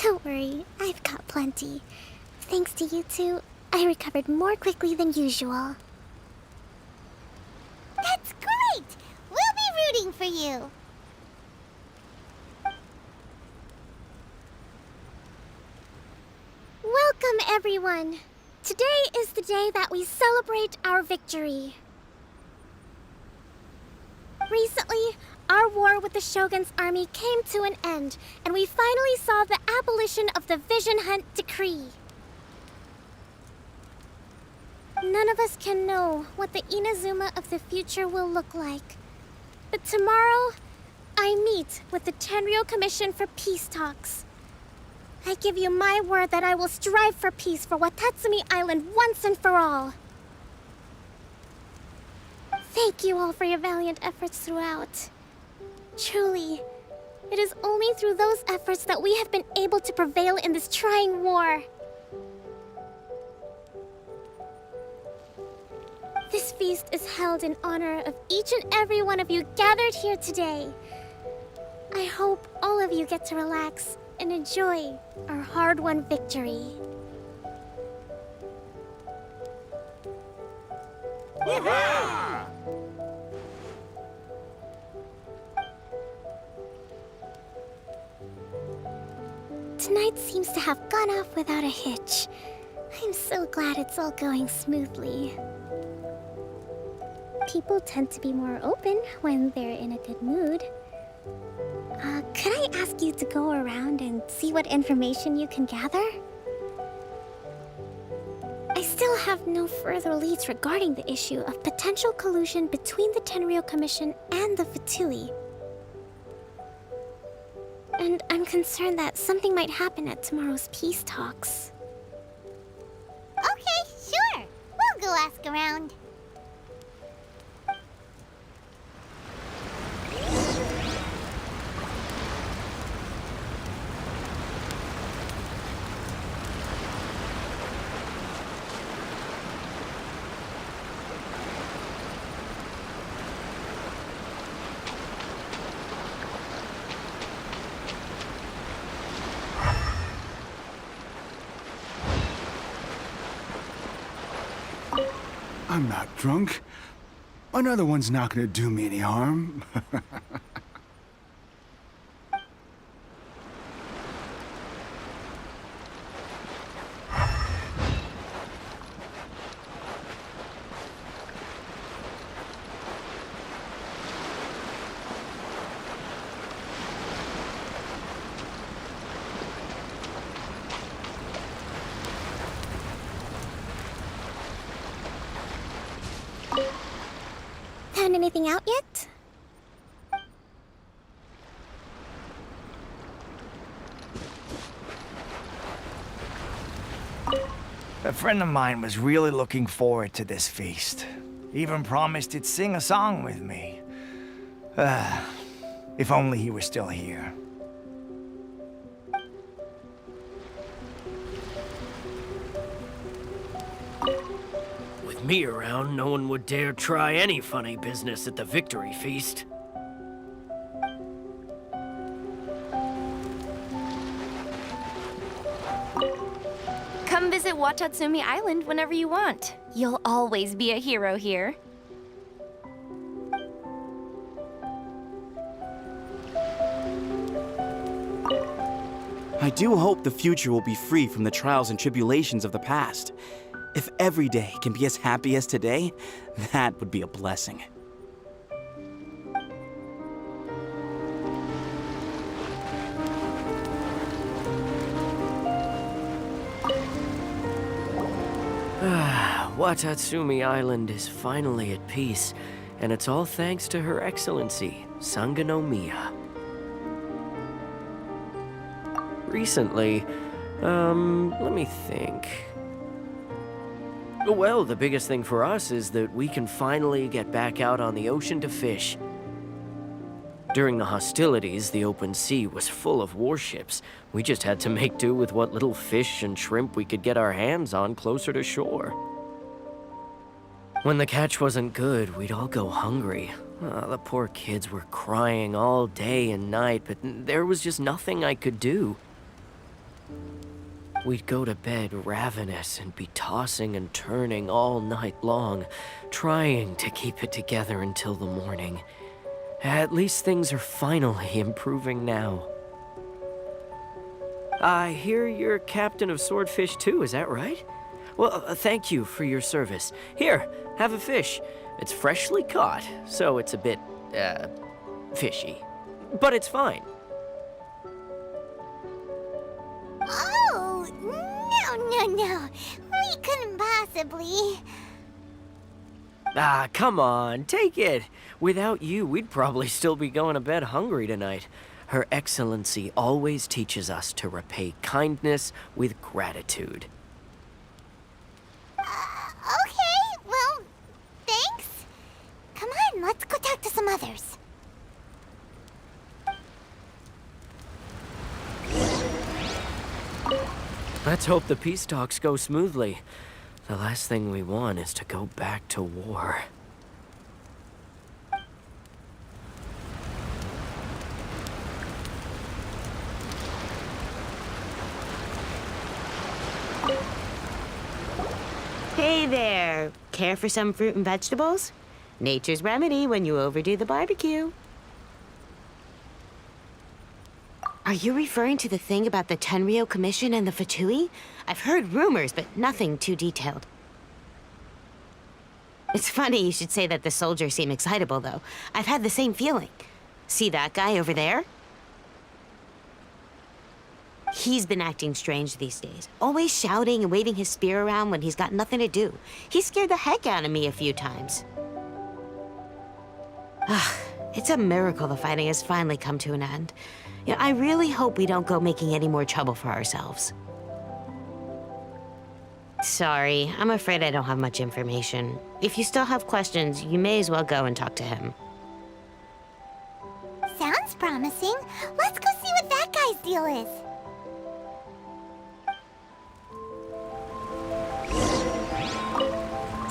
Don't worry, I've got plenty. Thanks to you two, I recovered more quickly than usual.
That's great! We'll be rooting for you.
Welcome, everyone! Today is the day that we celebrate our victory. Recently, our war with the Shogun's army came to an end, and we finally saw the abolition of the Vision Hunt Decree. None of us can know what the Inazuma of the future will look like. But tomorrow, I meet with the Tenryou Commission for peace talks. I give you my word that I will strive for peace for Watatsumi Island once and for all. Thank you all for your valiant efforts throughout. Truly, it is only through those efforts that we have been able to prevail in this trying war. This feast is held in honor of each and every one of you gathered here today. I hope all of you get to relax and enjoy our hard-won victory. Tonight seems to have gone off without a hitch. I'm so glad it's all going smoothly. People tend to be more open when they're in a good mood. Could I ask you to go around and see what information you can gather? I still have no further leads regarding the issue of potential collusion between the Tenryou Commission and the Fatui. And I'm concerned that something might happen at tomorrow's peace talks.
Okay, sure. We'll go ask around.
I'm not drunk. Another one's not gonna do me any harm.
Found anything out yet?
friend of mine was really looking forward to this feast. Even promised he'd sing a song with me. If only he were still here.
With me around, no one would dare try any funny business at the victory feast.
Come visit Watatsumi Island whenever you want. You'll always be a hero here.
I do hope the future will be free from the trials and tribulations of the past. If every day can be as happy as today, that would be a blessing.
Watatsumi Island is finally at peace, and it's all thanks to Her Excellency, Sangonomiya. Recently, let me think. Well, the biggest thing for us is that we can finally get back out on the ocean to fish. During the hostilities, the open sea was full of warships. We just had to make do with what little fish and shrimp we could get our hands on closer to shore. When the catch wasn't good, we'd all go hungry. The poor kids were crying all day and night, but there was just nothing I could do. We'd go to bed ravenous and be tossing and turning all night long, trying to keep it together until the morning. At least things are finally improving now. I hear you're captain of Swordfish too, is that right? Well, thank you for your service. Here, have a fish. It's freshly caught, so it's a bit, fishy. But it's fine.
Oh, no. We couldn't possibly.
Ah, come on, take it. Without you, we'd probably still be going to bed hungry tonight. Her Excellency always teaches us to repay kindness with gratitude.
Okay, well, thanks. Come on, let's go talk to some others.
Let's hope the peace talks go smoothly. The last thing we want is to go back to war.
Hey there! Care for some fruit and vegetables? Nature's remedy when you overdo the barbecue. Are you referring to the thing about the Tenryou Commission and the Fatui? I've heard rumors, but nothing too detailed. It's funny you should say that the soldiers seem excitable, though. I've had the same feeling. See that guy over there? He's been acting strange these days. Always shouting and waving his spear around when he's got nothing to do. He scared the heck out of me a few times. It's a miracle the fighting has finally come to an end. Yeah, I really hope we don't go making any more trouble for ourselves. Sorry, I'm afraid I don't have much information. If you still have questions, you may as well go and talk to him.
Sounds promising. Let's go see what that guy's deal is.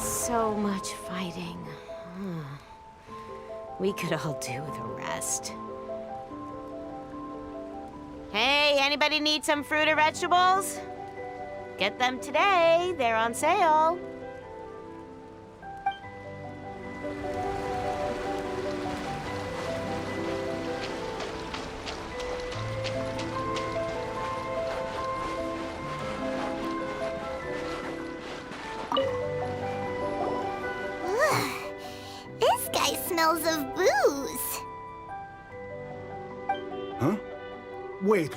So much fighting. We could all do with a rest. Hey, anybody need some fruit or vegetables? Get them today. They're on sale.
This guy smells of booze.
Huh?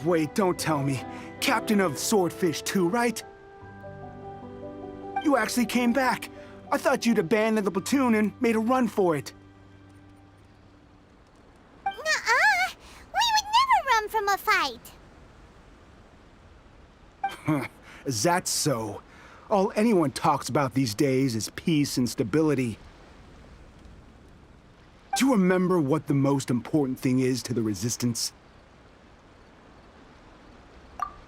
Wait, don't tell me. Captain of Swordfish too, right? You actually came back. I thought you'd abandoned the platoon and made a run for it.
Nuh-uh. We would never run from a fight.
Is that so? All anyone talks about these days is peace and stability. Do you remember what the most important thing is to the Resistance?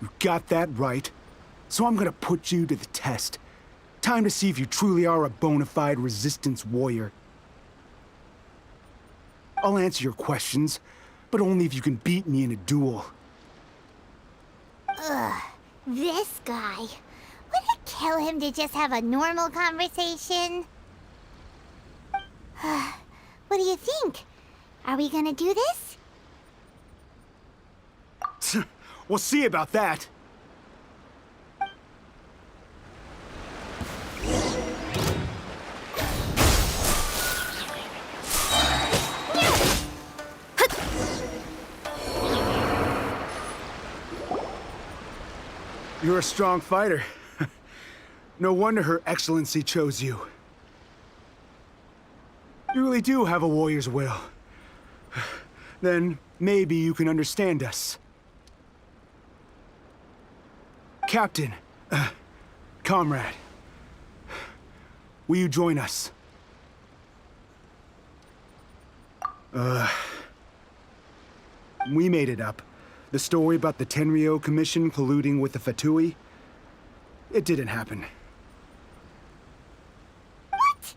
You got that right. So I'm gonna put you to the test. Time to see if you truly are a bona fide Resistance warrior. I'll answer your questions, but only if you can beat me in a duel.
Ugh, this guy. Would it kill him to just have a normal conversation? What do you think? Are we gonna do this?
We'll see about that. You're a strong fighter. No wonder Her Excellency chose you. You really do have a warrior's will. Then maybe you can understand us. Captain, comrade, will you join us? We made it up. The story about the Tenryou Commission colluding with the Fatui, it didn't happen.
What?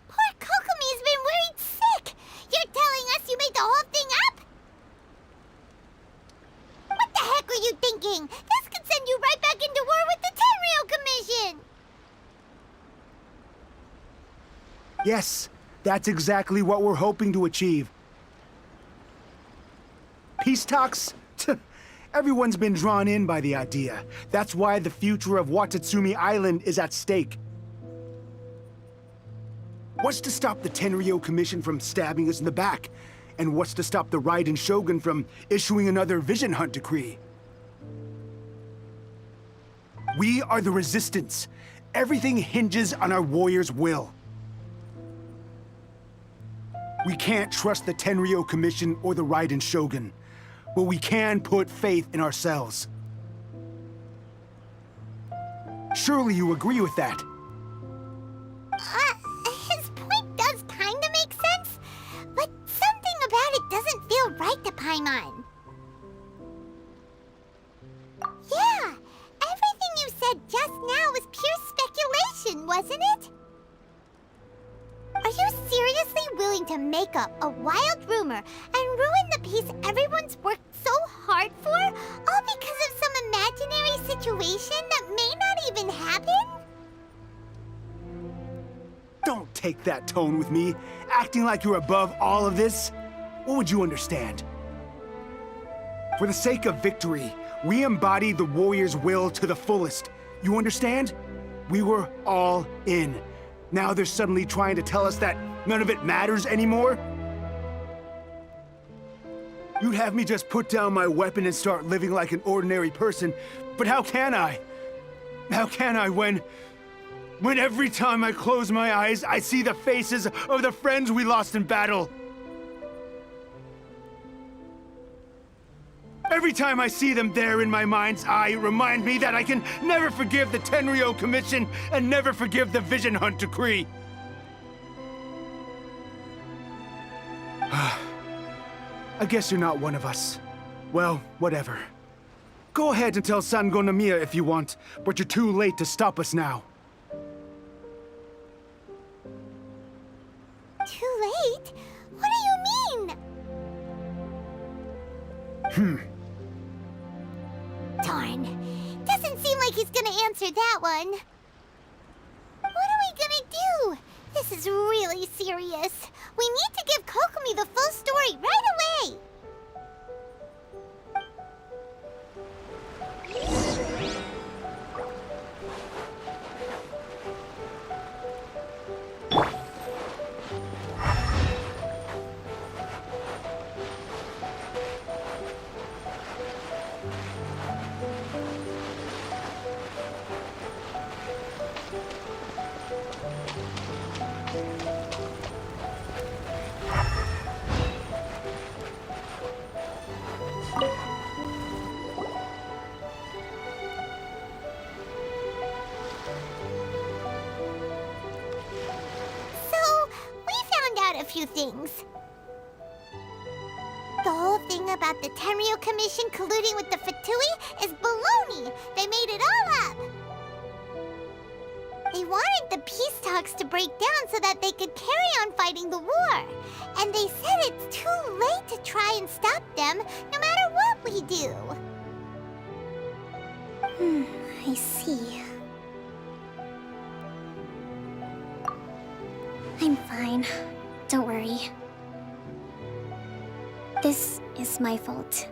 Poor Kokomi's been worried sick. You're telling us you made the whole thing up? What the heck are you thinking? This could send you right back into war with the Tenryou Commission.
Yes, that's exactly what we're hoping to achieve. Peace talks? Everyone's been drawn in by the idea. That's why the future of Watatsumi Island is at stake. What's to stop the Tenryou Commission from stabbing us in the back? And what's to stop the Raiden Shogun from issuing another Vision Hunt decree? We are the Resistance. Everything hinges on our warrior's will. We can't trust the Tenryou Commission or the Raiden Shogun. But we can put faith in ourselves. Surely you agree with that?
His point does kinda make sense, but something about it doesn't feel right to Paimon. Yeah, everything you said just now was pure speculation, wasn't it? Are you seriously willing to make up a wild rumor and ruin the peace everyone's worked so hard for, all because of some imaginary situation that may not even happen?
Don't take that tone with me, acting like you're above all of this. What would you understand? For the sake of victory, we embody the warrior's will to the fullest. You understand? We were all in. Now they're suddenly trying to tell us that none of it matters anymore? You'd have me just put down my weapon and start living like an ordinary person, but how can I? How can I when every time I close my eyes, I see the faces of the friends we lost in battle? Every time I see them there in my mind's eye, it reminds me that I can never forgive the Tenryou Commission and never forgive the Vision Hunt decree. I guess you're not one of us. Well, whatever. Go ahead and tell Sango Nomiya if you want, but you're too late to stop us now.
Too late? What do you mean? Darn. Doesn't seem like he's gonna answer that one. What are we gonna do? This is really serious. We need to give Kokomi the full story right away. things. The whole thing about the Tenryo Commission colluding with the Fatui is baloney. They made it all up. They wanted the peace talks to break down so that they could carry on fighting the war. And they said it's too late to try and stop them, no matter what we do.
I see. I'm fine. Don't worry. This is my fault.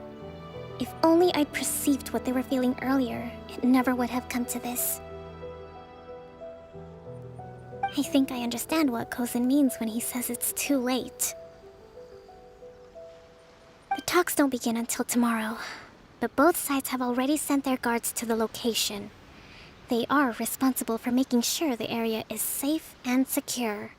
If only I'd perceived what they were feeling earlier, it never would have come to this. I think I understand what Kozin means when he says it's too late. The talks don't begin until tomorrow, but both sides have already sent their guards to the location. They are responsible for making sure the area is safe and secure.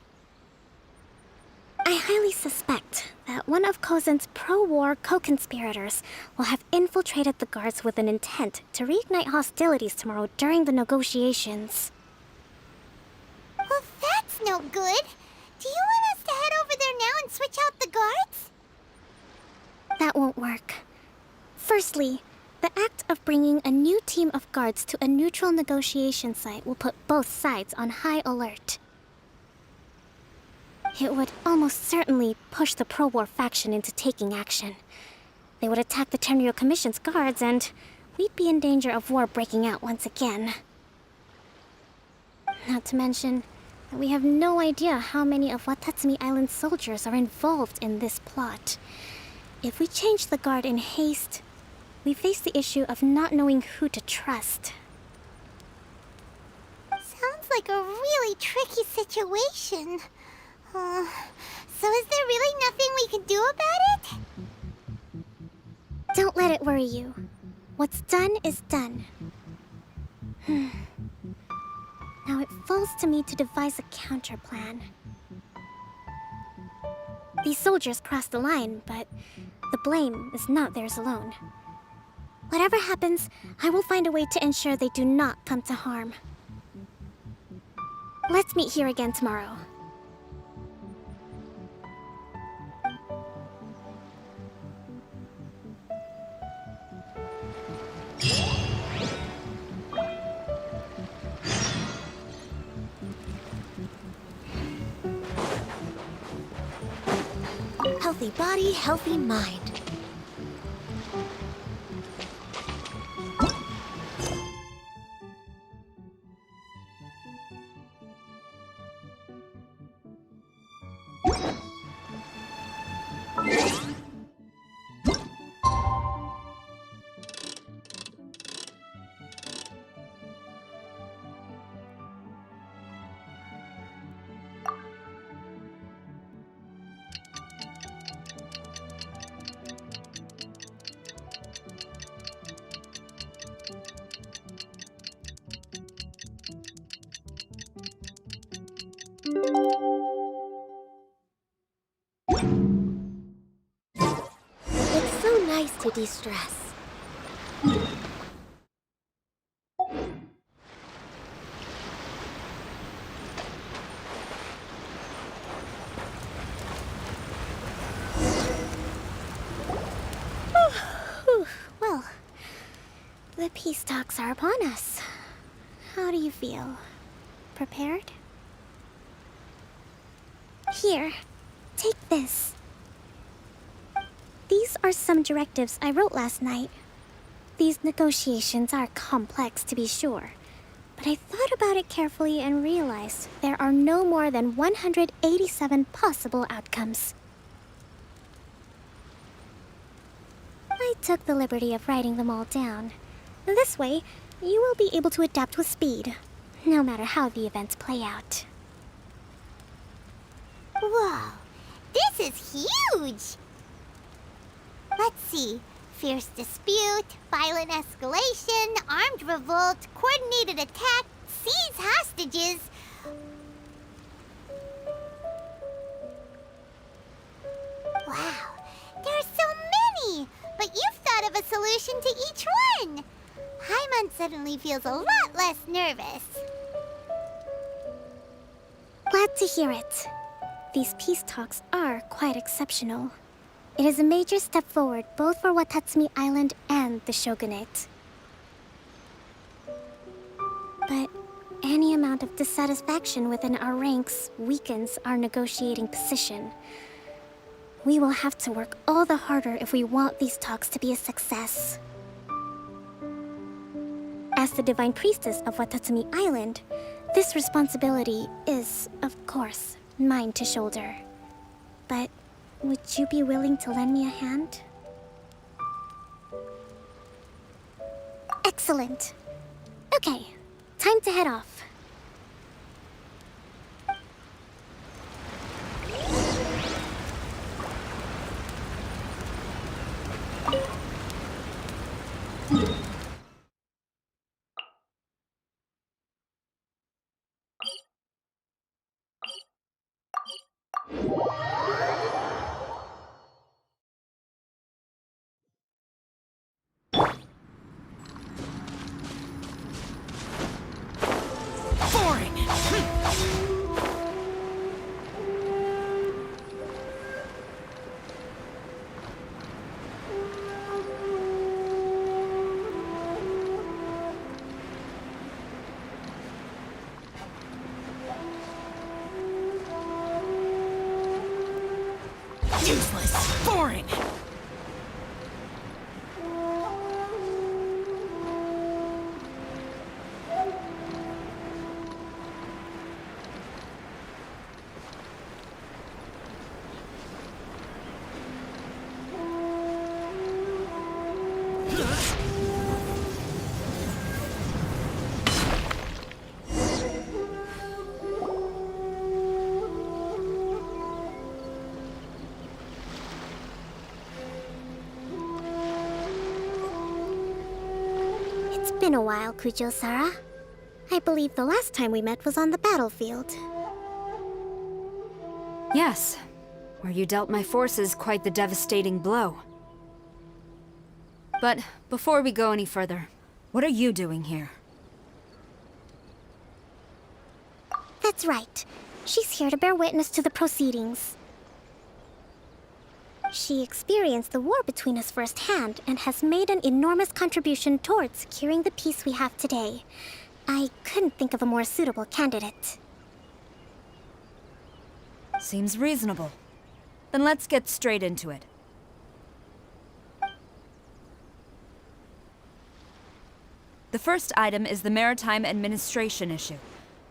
I highly suspect that one of Kozin's pro-war co-conspirators will have infiltrated the guards with an intent to reignite hostilities tomorrow during the negotiations.
Well, that's no good. Do you want us to head over there now and switch out the guards?
That won't work. Firstly, the act of bringing a new team of guards to a neutral negotiation site will put both sides on high alert. It would almost certainly push the pro-war faction into taking action. They would attack the Tenryo Commission's guards, and we'd be in danger of war breaking out once again. Not to mention that we have no idea how many of Watatsumi Island's soldiers are involved in this plot. If we change the guard in haste, we face the issue of not knowing who to trust.
Sounds like a really tricky situation. So is there really nothing we can do about it?
Don't let it worry you. What's done is done. Now it falls to me to devise a counterplan. These soldiers crossed the line, but the blame is not theirs alone. Whatever happens, I will find a way to ensure they do not come to harm. Let's meet here again tomorrow.
Healthy body, healthy mind. It's so nice to de-stress.
Well, the peace talks are upon us. How do you feel? Prepared? Here, take this. These are some directives I wrote last night. These negotiations are complex, to be sure, but I thought about it carefully and realized there are no more than 187 possible outcomes. I took the liberty of writing them all down. This way, you will be able to adapt with speed, no matter how the events play out.
Whoa, this is huge! Let's see. Fierce dispute, violent escalation, armed revolt, coordinated attack, seize hostages. Wow, there are so many! But you've thought of a solution to each one! Paimon suddenly feels a lot less nervous.
Glad to hear it. These peace talks are quite exceptional. It is a major step forward both for Watatsumi Island and the Shogunate. But any amount of dissatisfaction within our ranks weakens our negotiating position. We will have to work all the harder if we want these talks to be a success. As the Divine Priestess of Watatsumi Island, this responsibility is, of course, mine to shoulder. But would you be willing to lend me a hand? Excellent. Okay, time to head off.
Useless. Boring.
It's been a while, Kujo-Sara. I believe the last time we met was on the battlefield.
Yes, where you dealt my forces quite the devastating blow. But before we go any further, what are you doing here?
That's right. She's here to bear witness to the proceedings. She experienced the war between us firsthand and has made an enormous contribution towards securing the peace we have today. I couldn't think of a more suitable candidate.
Seems reasonable. Then let's get straight into it. The first item is the maritime administration issue.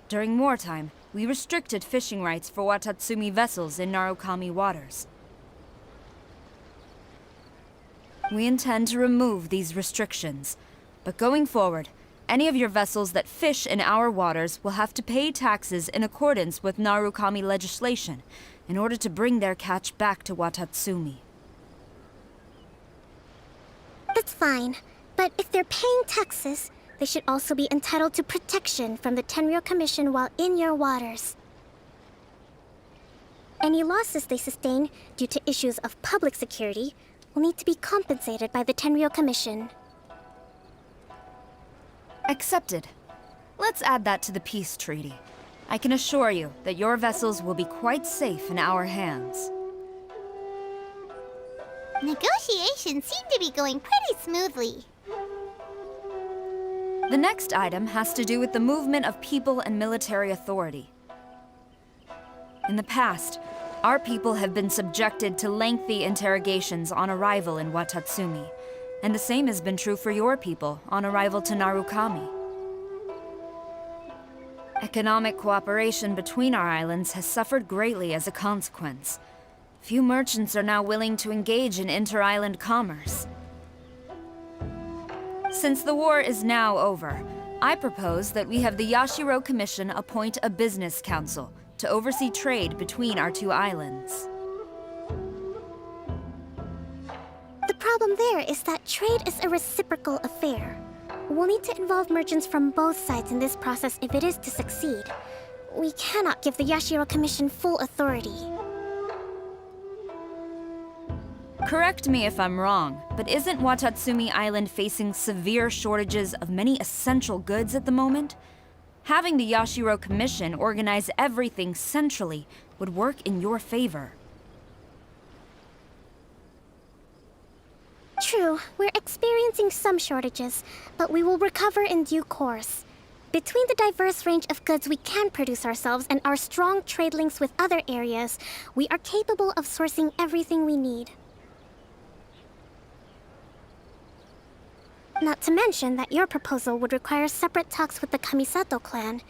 During wartime, we restricted fishing rights for Watatsumi vessels in Narukami waters. We intend to remove these restrictions, but going forward, any of your vessels that fish in our waters will have to pay taxes in accordance with Narukami legislation in order to bring their catch back to Watatsumi.
That's fine, but if they're paying taxes, they should also be entitled to protection from the Tenryou Commission while in your waters. Any losses they sustain due to issues of public security will need to be compensated by the Tenryou Commission.
Accepted. Let's add that to the peace treaty. I can assure you that your vessels will be quite safe in our hands.
Negotiations seem to be going pretty smoothly.
The next item has to do with the movement of people and military authority. In the past, our people have been subjected to lengthy interrogations on arrival in Watatsumi, and the same has been true for your people on arrival to Narukami. Economic cooperation between our islands has suffered greatly as a consequence. Few merchants are now willing to engage in inter-island commerce. Since the war is now over, I propose that we have the Yashiro Commission appoint a business council to oversee trade between our two islands.
The problem there is that trade is a reciprocal affair. We'll need to involve merchants from both sides in this process if it is to succeed. We cannot give the Yashiro Commission full authority.
Correct me if I'm wrong, but isn't Watatsumi Island facing severe shortages of many essential goods at the moment? Having the Yashiro Commission organize everything centrally would work in your favor.
True, we're experiencing some shortages, but we will recover in due course. Between the diverse range of goods we can produce ourselves and our strong trade links with other areas, we are capable of sourcing everything we need. Not to mention that your proposal would require separate talks with the Kamisato clan.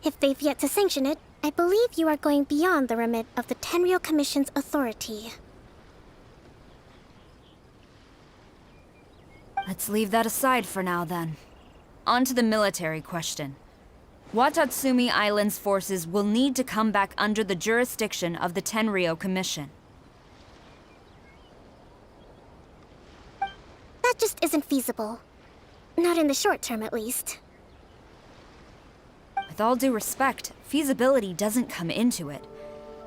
If they've yet to sanction it, I believe you are going beyond the remit of the Tenryou Commission's authority.
Let's leave that aside for now, then. On to the military question. Watatsumi Island's forces will need to come back under the jurisdiction of the Tenryou Commission.
That just isn't feasible. Not in the short term, at least.
With all due respect, feasibility doesn't come into it.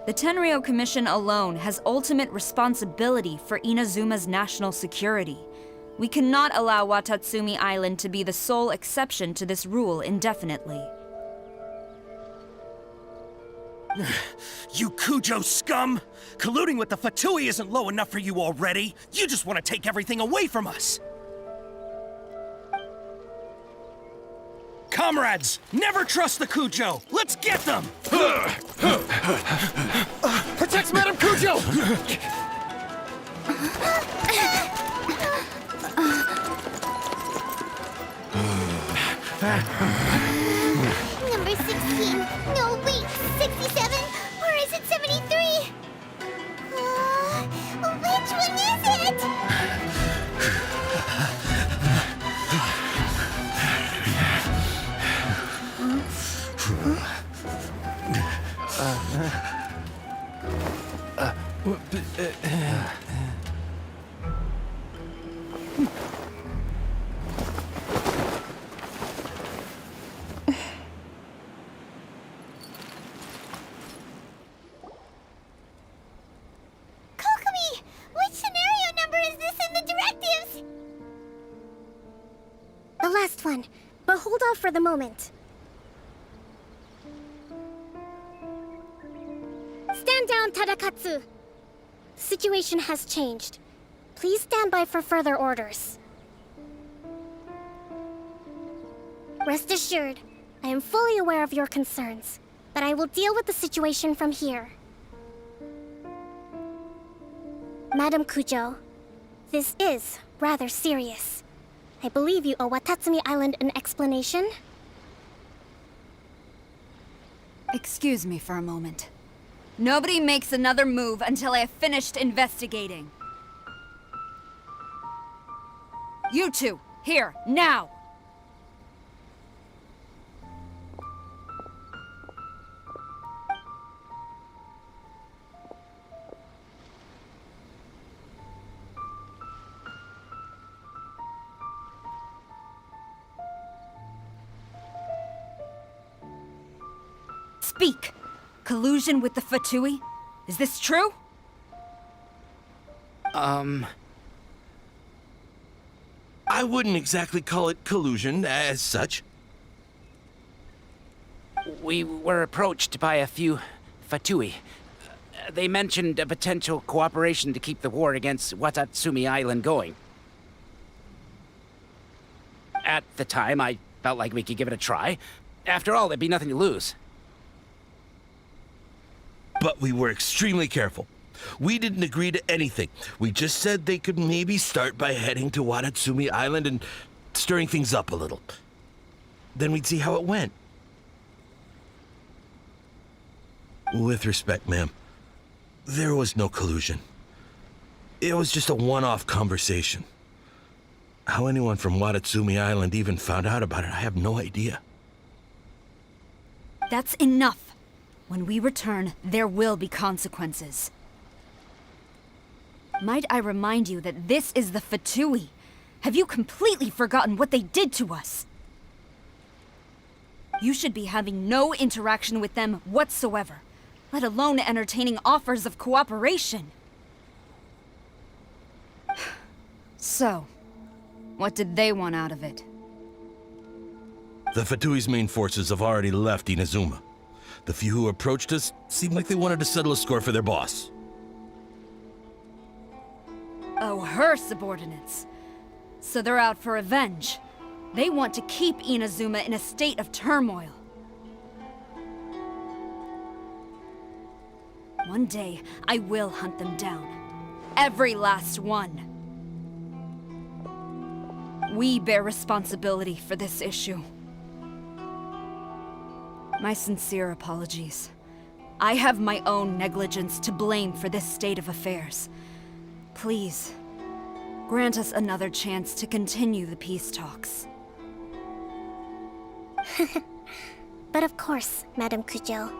The Tenryou Commission alone has ultimate responsibility for Inazuma's national security. We cannot allow Watatsumi Island to be the sole exception to this rule indefinitely.
You Kujo scum! Colluding with the Fatui isn't low enough for you already! You just want to take everything away from us! Comrades, never trust the Kujo! Let's get them!
Protect Madame Kujo!
Number 16. No, wait. 67? Or is it 73? Which one is it? Kokomi! Which scenario number is this in the directives?
The last one, but hold off for the moment. Stand down, Tadakatsu! The situation has changed. Please stand by for further orders. Rest assured, I am fully aware of your concerns, but I will deal with the situation from here. Madam Kujo, this is rather serious. I believe you owe Watatsumi Island an explanation.
Excuse me for a moment. Nobody makes another move until I have finished investigating. You two, here, now! Speak! Collusion with the Fatui? Is this true?
I wouldn't exactly call it collusion as such.
We were approached by a few Fatui. They mentioned a potential cooperation to keep the war against Watatsumi Island going. At the time, I felt like we could give it a try. After all, there'd be nothing to lose.
But we were extremely careful. We didn't agree to anything. We just said they could maybe start by heading to Watatsumi Island and stirring things up a little. Then we'd see how it went. With respect, ma'am, there was no collusion. It was just a one-off conversation. How anyone from Watatsumi Island even found out about it, I have no idea.
That's enough. When we return, there will be consequences. Might I remind you that this is the Fatui? Have you completely forgotten what they did to us? You should be having no interaction with them whatsoever, let alone entertaining offers of cooperation. So, what did they want out of it?
The Fatui's main forces have already left Inazuma. The few who approached us seemed like they wanted to settle a score for their boss.
Oh, her subordinates. So they're out for revenge. They want to keep Inazuma in a state of turmoil. One day, I will hunt them down. Every last one. We bear responsibility for this issue. My sincere apologies. I have my own negligence to blame for this state of affairs. Please, grant us another chance to continue the peace talks.
But of course, Madame Kujo.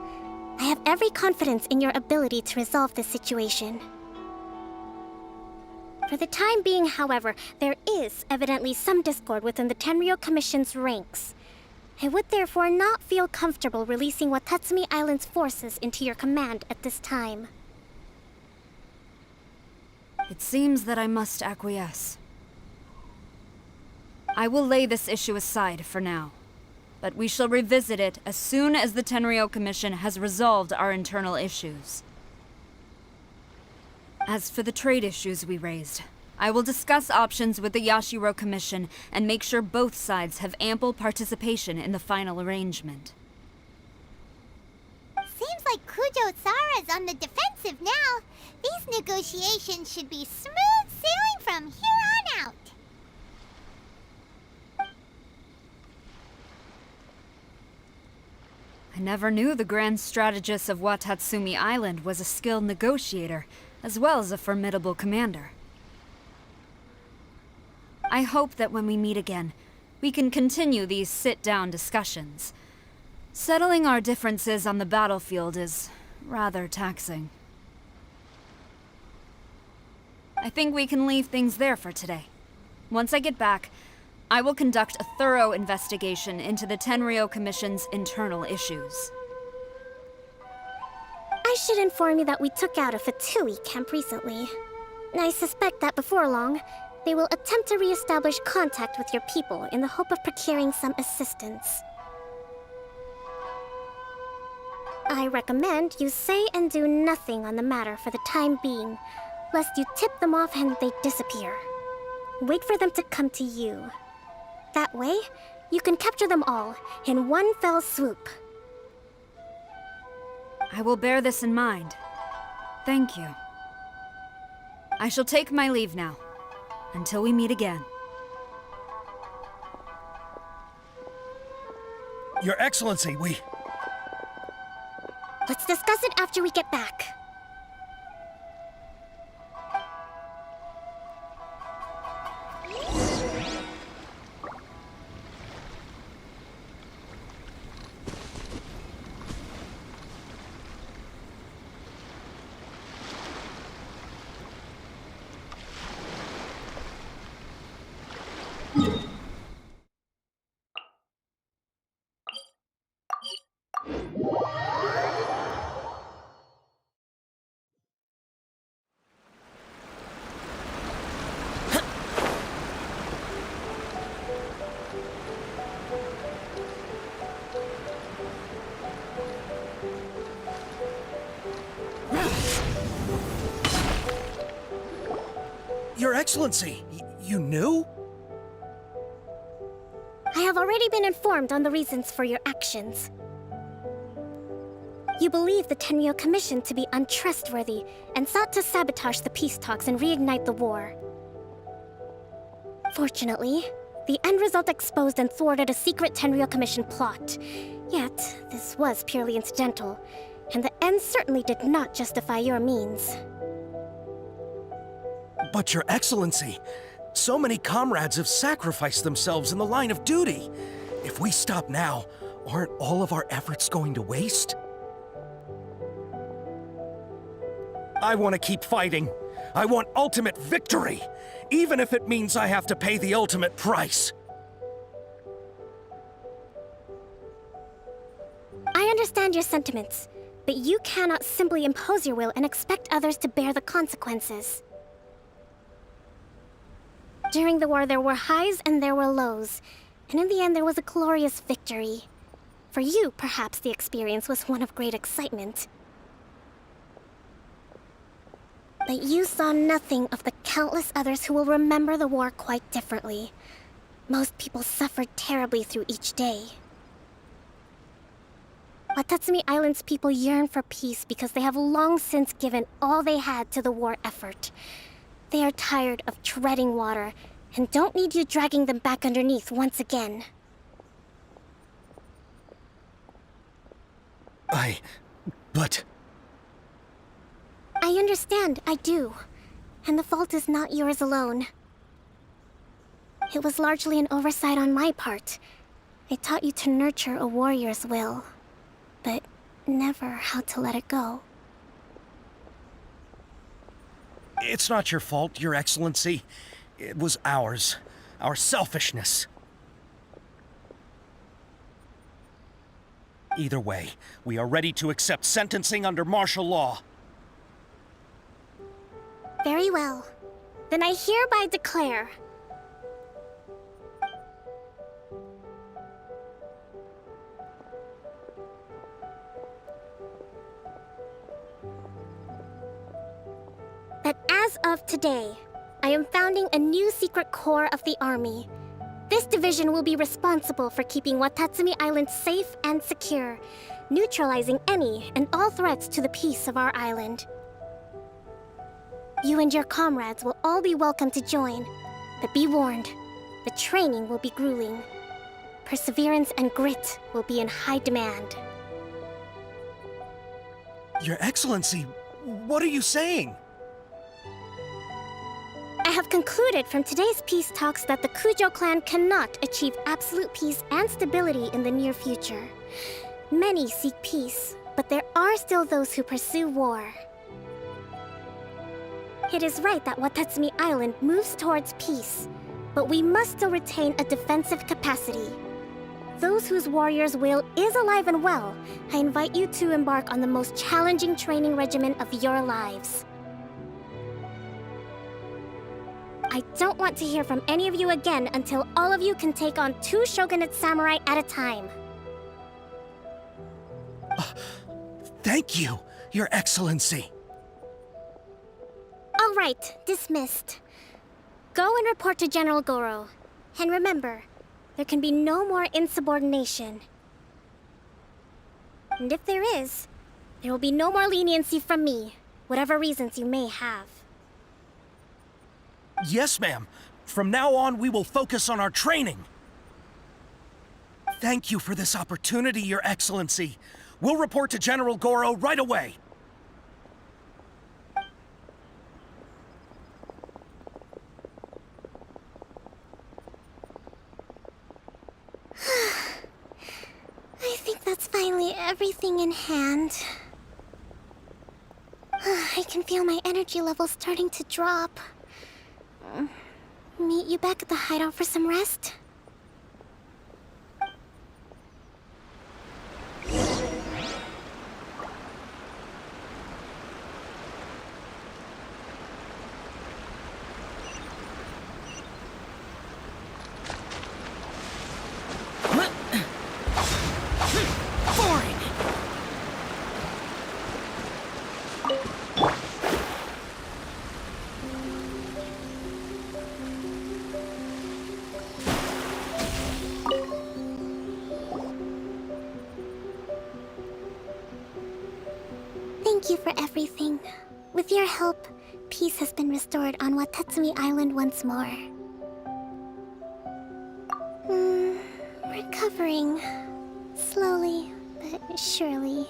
I have every confidence in your ability to resolve this situation. For the time being, however, there is evidently some discord within the Tenryou Commission's ranks. I would therefore not feel comfortable releasing Watatsumi Island's forces into your command at this time.
It seems that I must acquiesce. I will lay this issue aside for now, but we shall revisit it as soon as the Tenryou Commission has resolved our internal issues. As for the trade issues we raised, I will discuss options with the Yashiro Commission and make sure both sides have ample participation in the final arrangement.
Seems like Kujo-sara's on the defensive now. These negotiations should be smooth sailing from here on out.
I never knew the grand strategist of Watatsumi Island was a skilled negotiator, as well as a formidable commander. I hope that when we meet again, we can continue these sit-down discussions. Settling our differences on the battlefield is rather taxing. I think we can leave things there for today. Once I get back, I will conduct a thorough investigation into the Tenryou Commission's internal issues.
I should inform you that we took out a Fatui camp recently. I suspect that before long, they will attempt to re-establish contact with your people in the hope of procuring some assistance. I recommend you say and do nothing on the matter for the time being, lest you tip them off and they disappear. Wait for them to come to you. That way, you can capture them all in one fell swoop.
I will bear this in mind. Thank you. I shall take my leave now. Until we meet again.
Your Excellency, we...
Let's discuss it after we get back.
Your Excellency, you knew?
I have already been informed on the reasons for your actions. You believe the Tenryou Commission to be untrustworthy and sought to sabotage the peace talks and reignite the war. Fortunately, the end result exposed and thwarted a secret Tenryou Commission plot. Yet, this was purely incidental, and the end certainly did not justify your means.
But Your Excellency, so many comrades have sacrificed themselves in the line of duty. If we stop now, aren't all of our efforts going to waste? I want to keep fighting. I want ultimate victory, even if it means I have to pay the ultimate price.
I understand your sentiments, but you cannot simply impose your will and expect others to bear the consequences. During the war, there were highs and there were lows, and in the end, there was a glorious victory. For you, perhaps the experience was one of great excitement. But you saw nothing of the countless others who will remember the war quite differently. Most people suffered terribly through each day. Watatsumi Island's people yearn for peace because they have long since given all they had to the war effort. They are tired of treading water and don't need you dragging them back underneath once again.
But...
I understand, I do. And the fault is not yours alone. It was largely an oversight on my part. I taught you to nurture a warrior's will, but never how to let it go.
It's not your fault, Your Excellency. It was ours. Our selfishness. Either way, we are ready to accept sentencing under martial law.
Very well. Then I hereby declare... that as of today, I am founding a new secret corps of the army. This division will be responsible for keeping Watatsumi Island safe and secure, neutralizing any and all threats to the peace of our island. You and your comrades will all be welcome to join, but be warned, the training will be grueling. Perseverance and grit will be in high demand.
Your Excellency, what are you saying?
I have concluded from today's peace talks that the Kujo clan cannot achieve absolute peace and stability in the near future. Many seek peace, but there are still those who pursue war. It is right that Watatsumi Island moves towards peace, but we must still retain a defensive capacity. Those whose warrior's will is alive and well, I invite you to embark on the most challenging training regimen of your lives. I don't want to hear from any of you again until all of you can take on 2 shogunate samurai at a time.
Thank you, Your Excellency.
All right, dismissed. Go and report to General Goro. And remember, there can be no more insubordination. And if there is, there will be no more leniency from me, whatever reasons you may have.
Yes, ma'am. From now on, we will focus on our training. Thank you for this opportunity, Your Excellency. We'll report to General Goro right away.
I think that's finally everything in hand. I can feel my energy levels starting to drop. Meet you back at the hideout for some rest? Thank you for everything. With your help, peace has been restored on Watatsumi Island once more. Recovering. Slowly, but surely.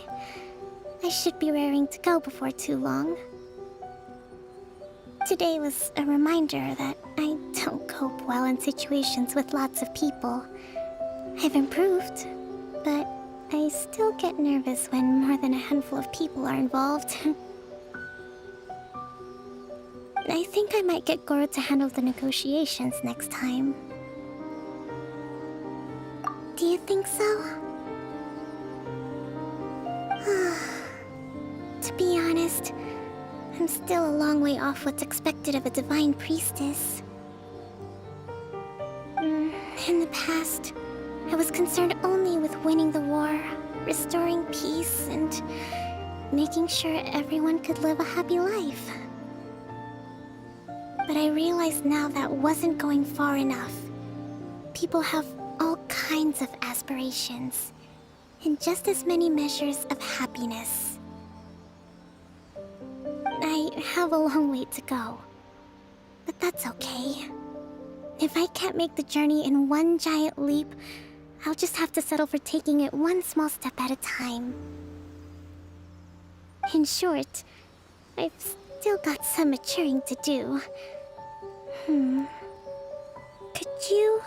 I should be raring to go before too long. Today was a reminder that I don't cope well in situations with lots of people. I've improved, but I still get nervous when more than a handful of people are involved. I think I might get Goro to handle the negotiations next time. Do you think so? To be honest, I'm still a long way off what's expected of a divine priestess. In the past, I was concerned only with winning the war, restoring peace, and making sure everyone could live a happy life. But I realize now that wasn't going far enough. People have all kinds of aspirations, and just as many measures of happiness. I have a long way to go, but that's okay. If I can't make the journey in one giant leap, I'll just have to settle for taking it one small step at a time. In short, I've still got some maturing to do. Could you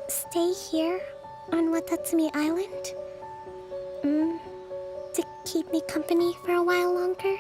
stay here on Watatsumi Island? To keep me company for a while longer?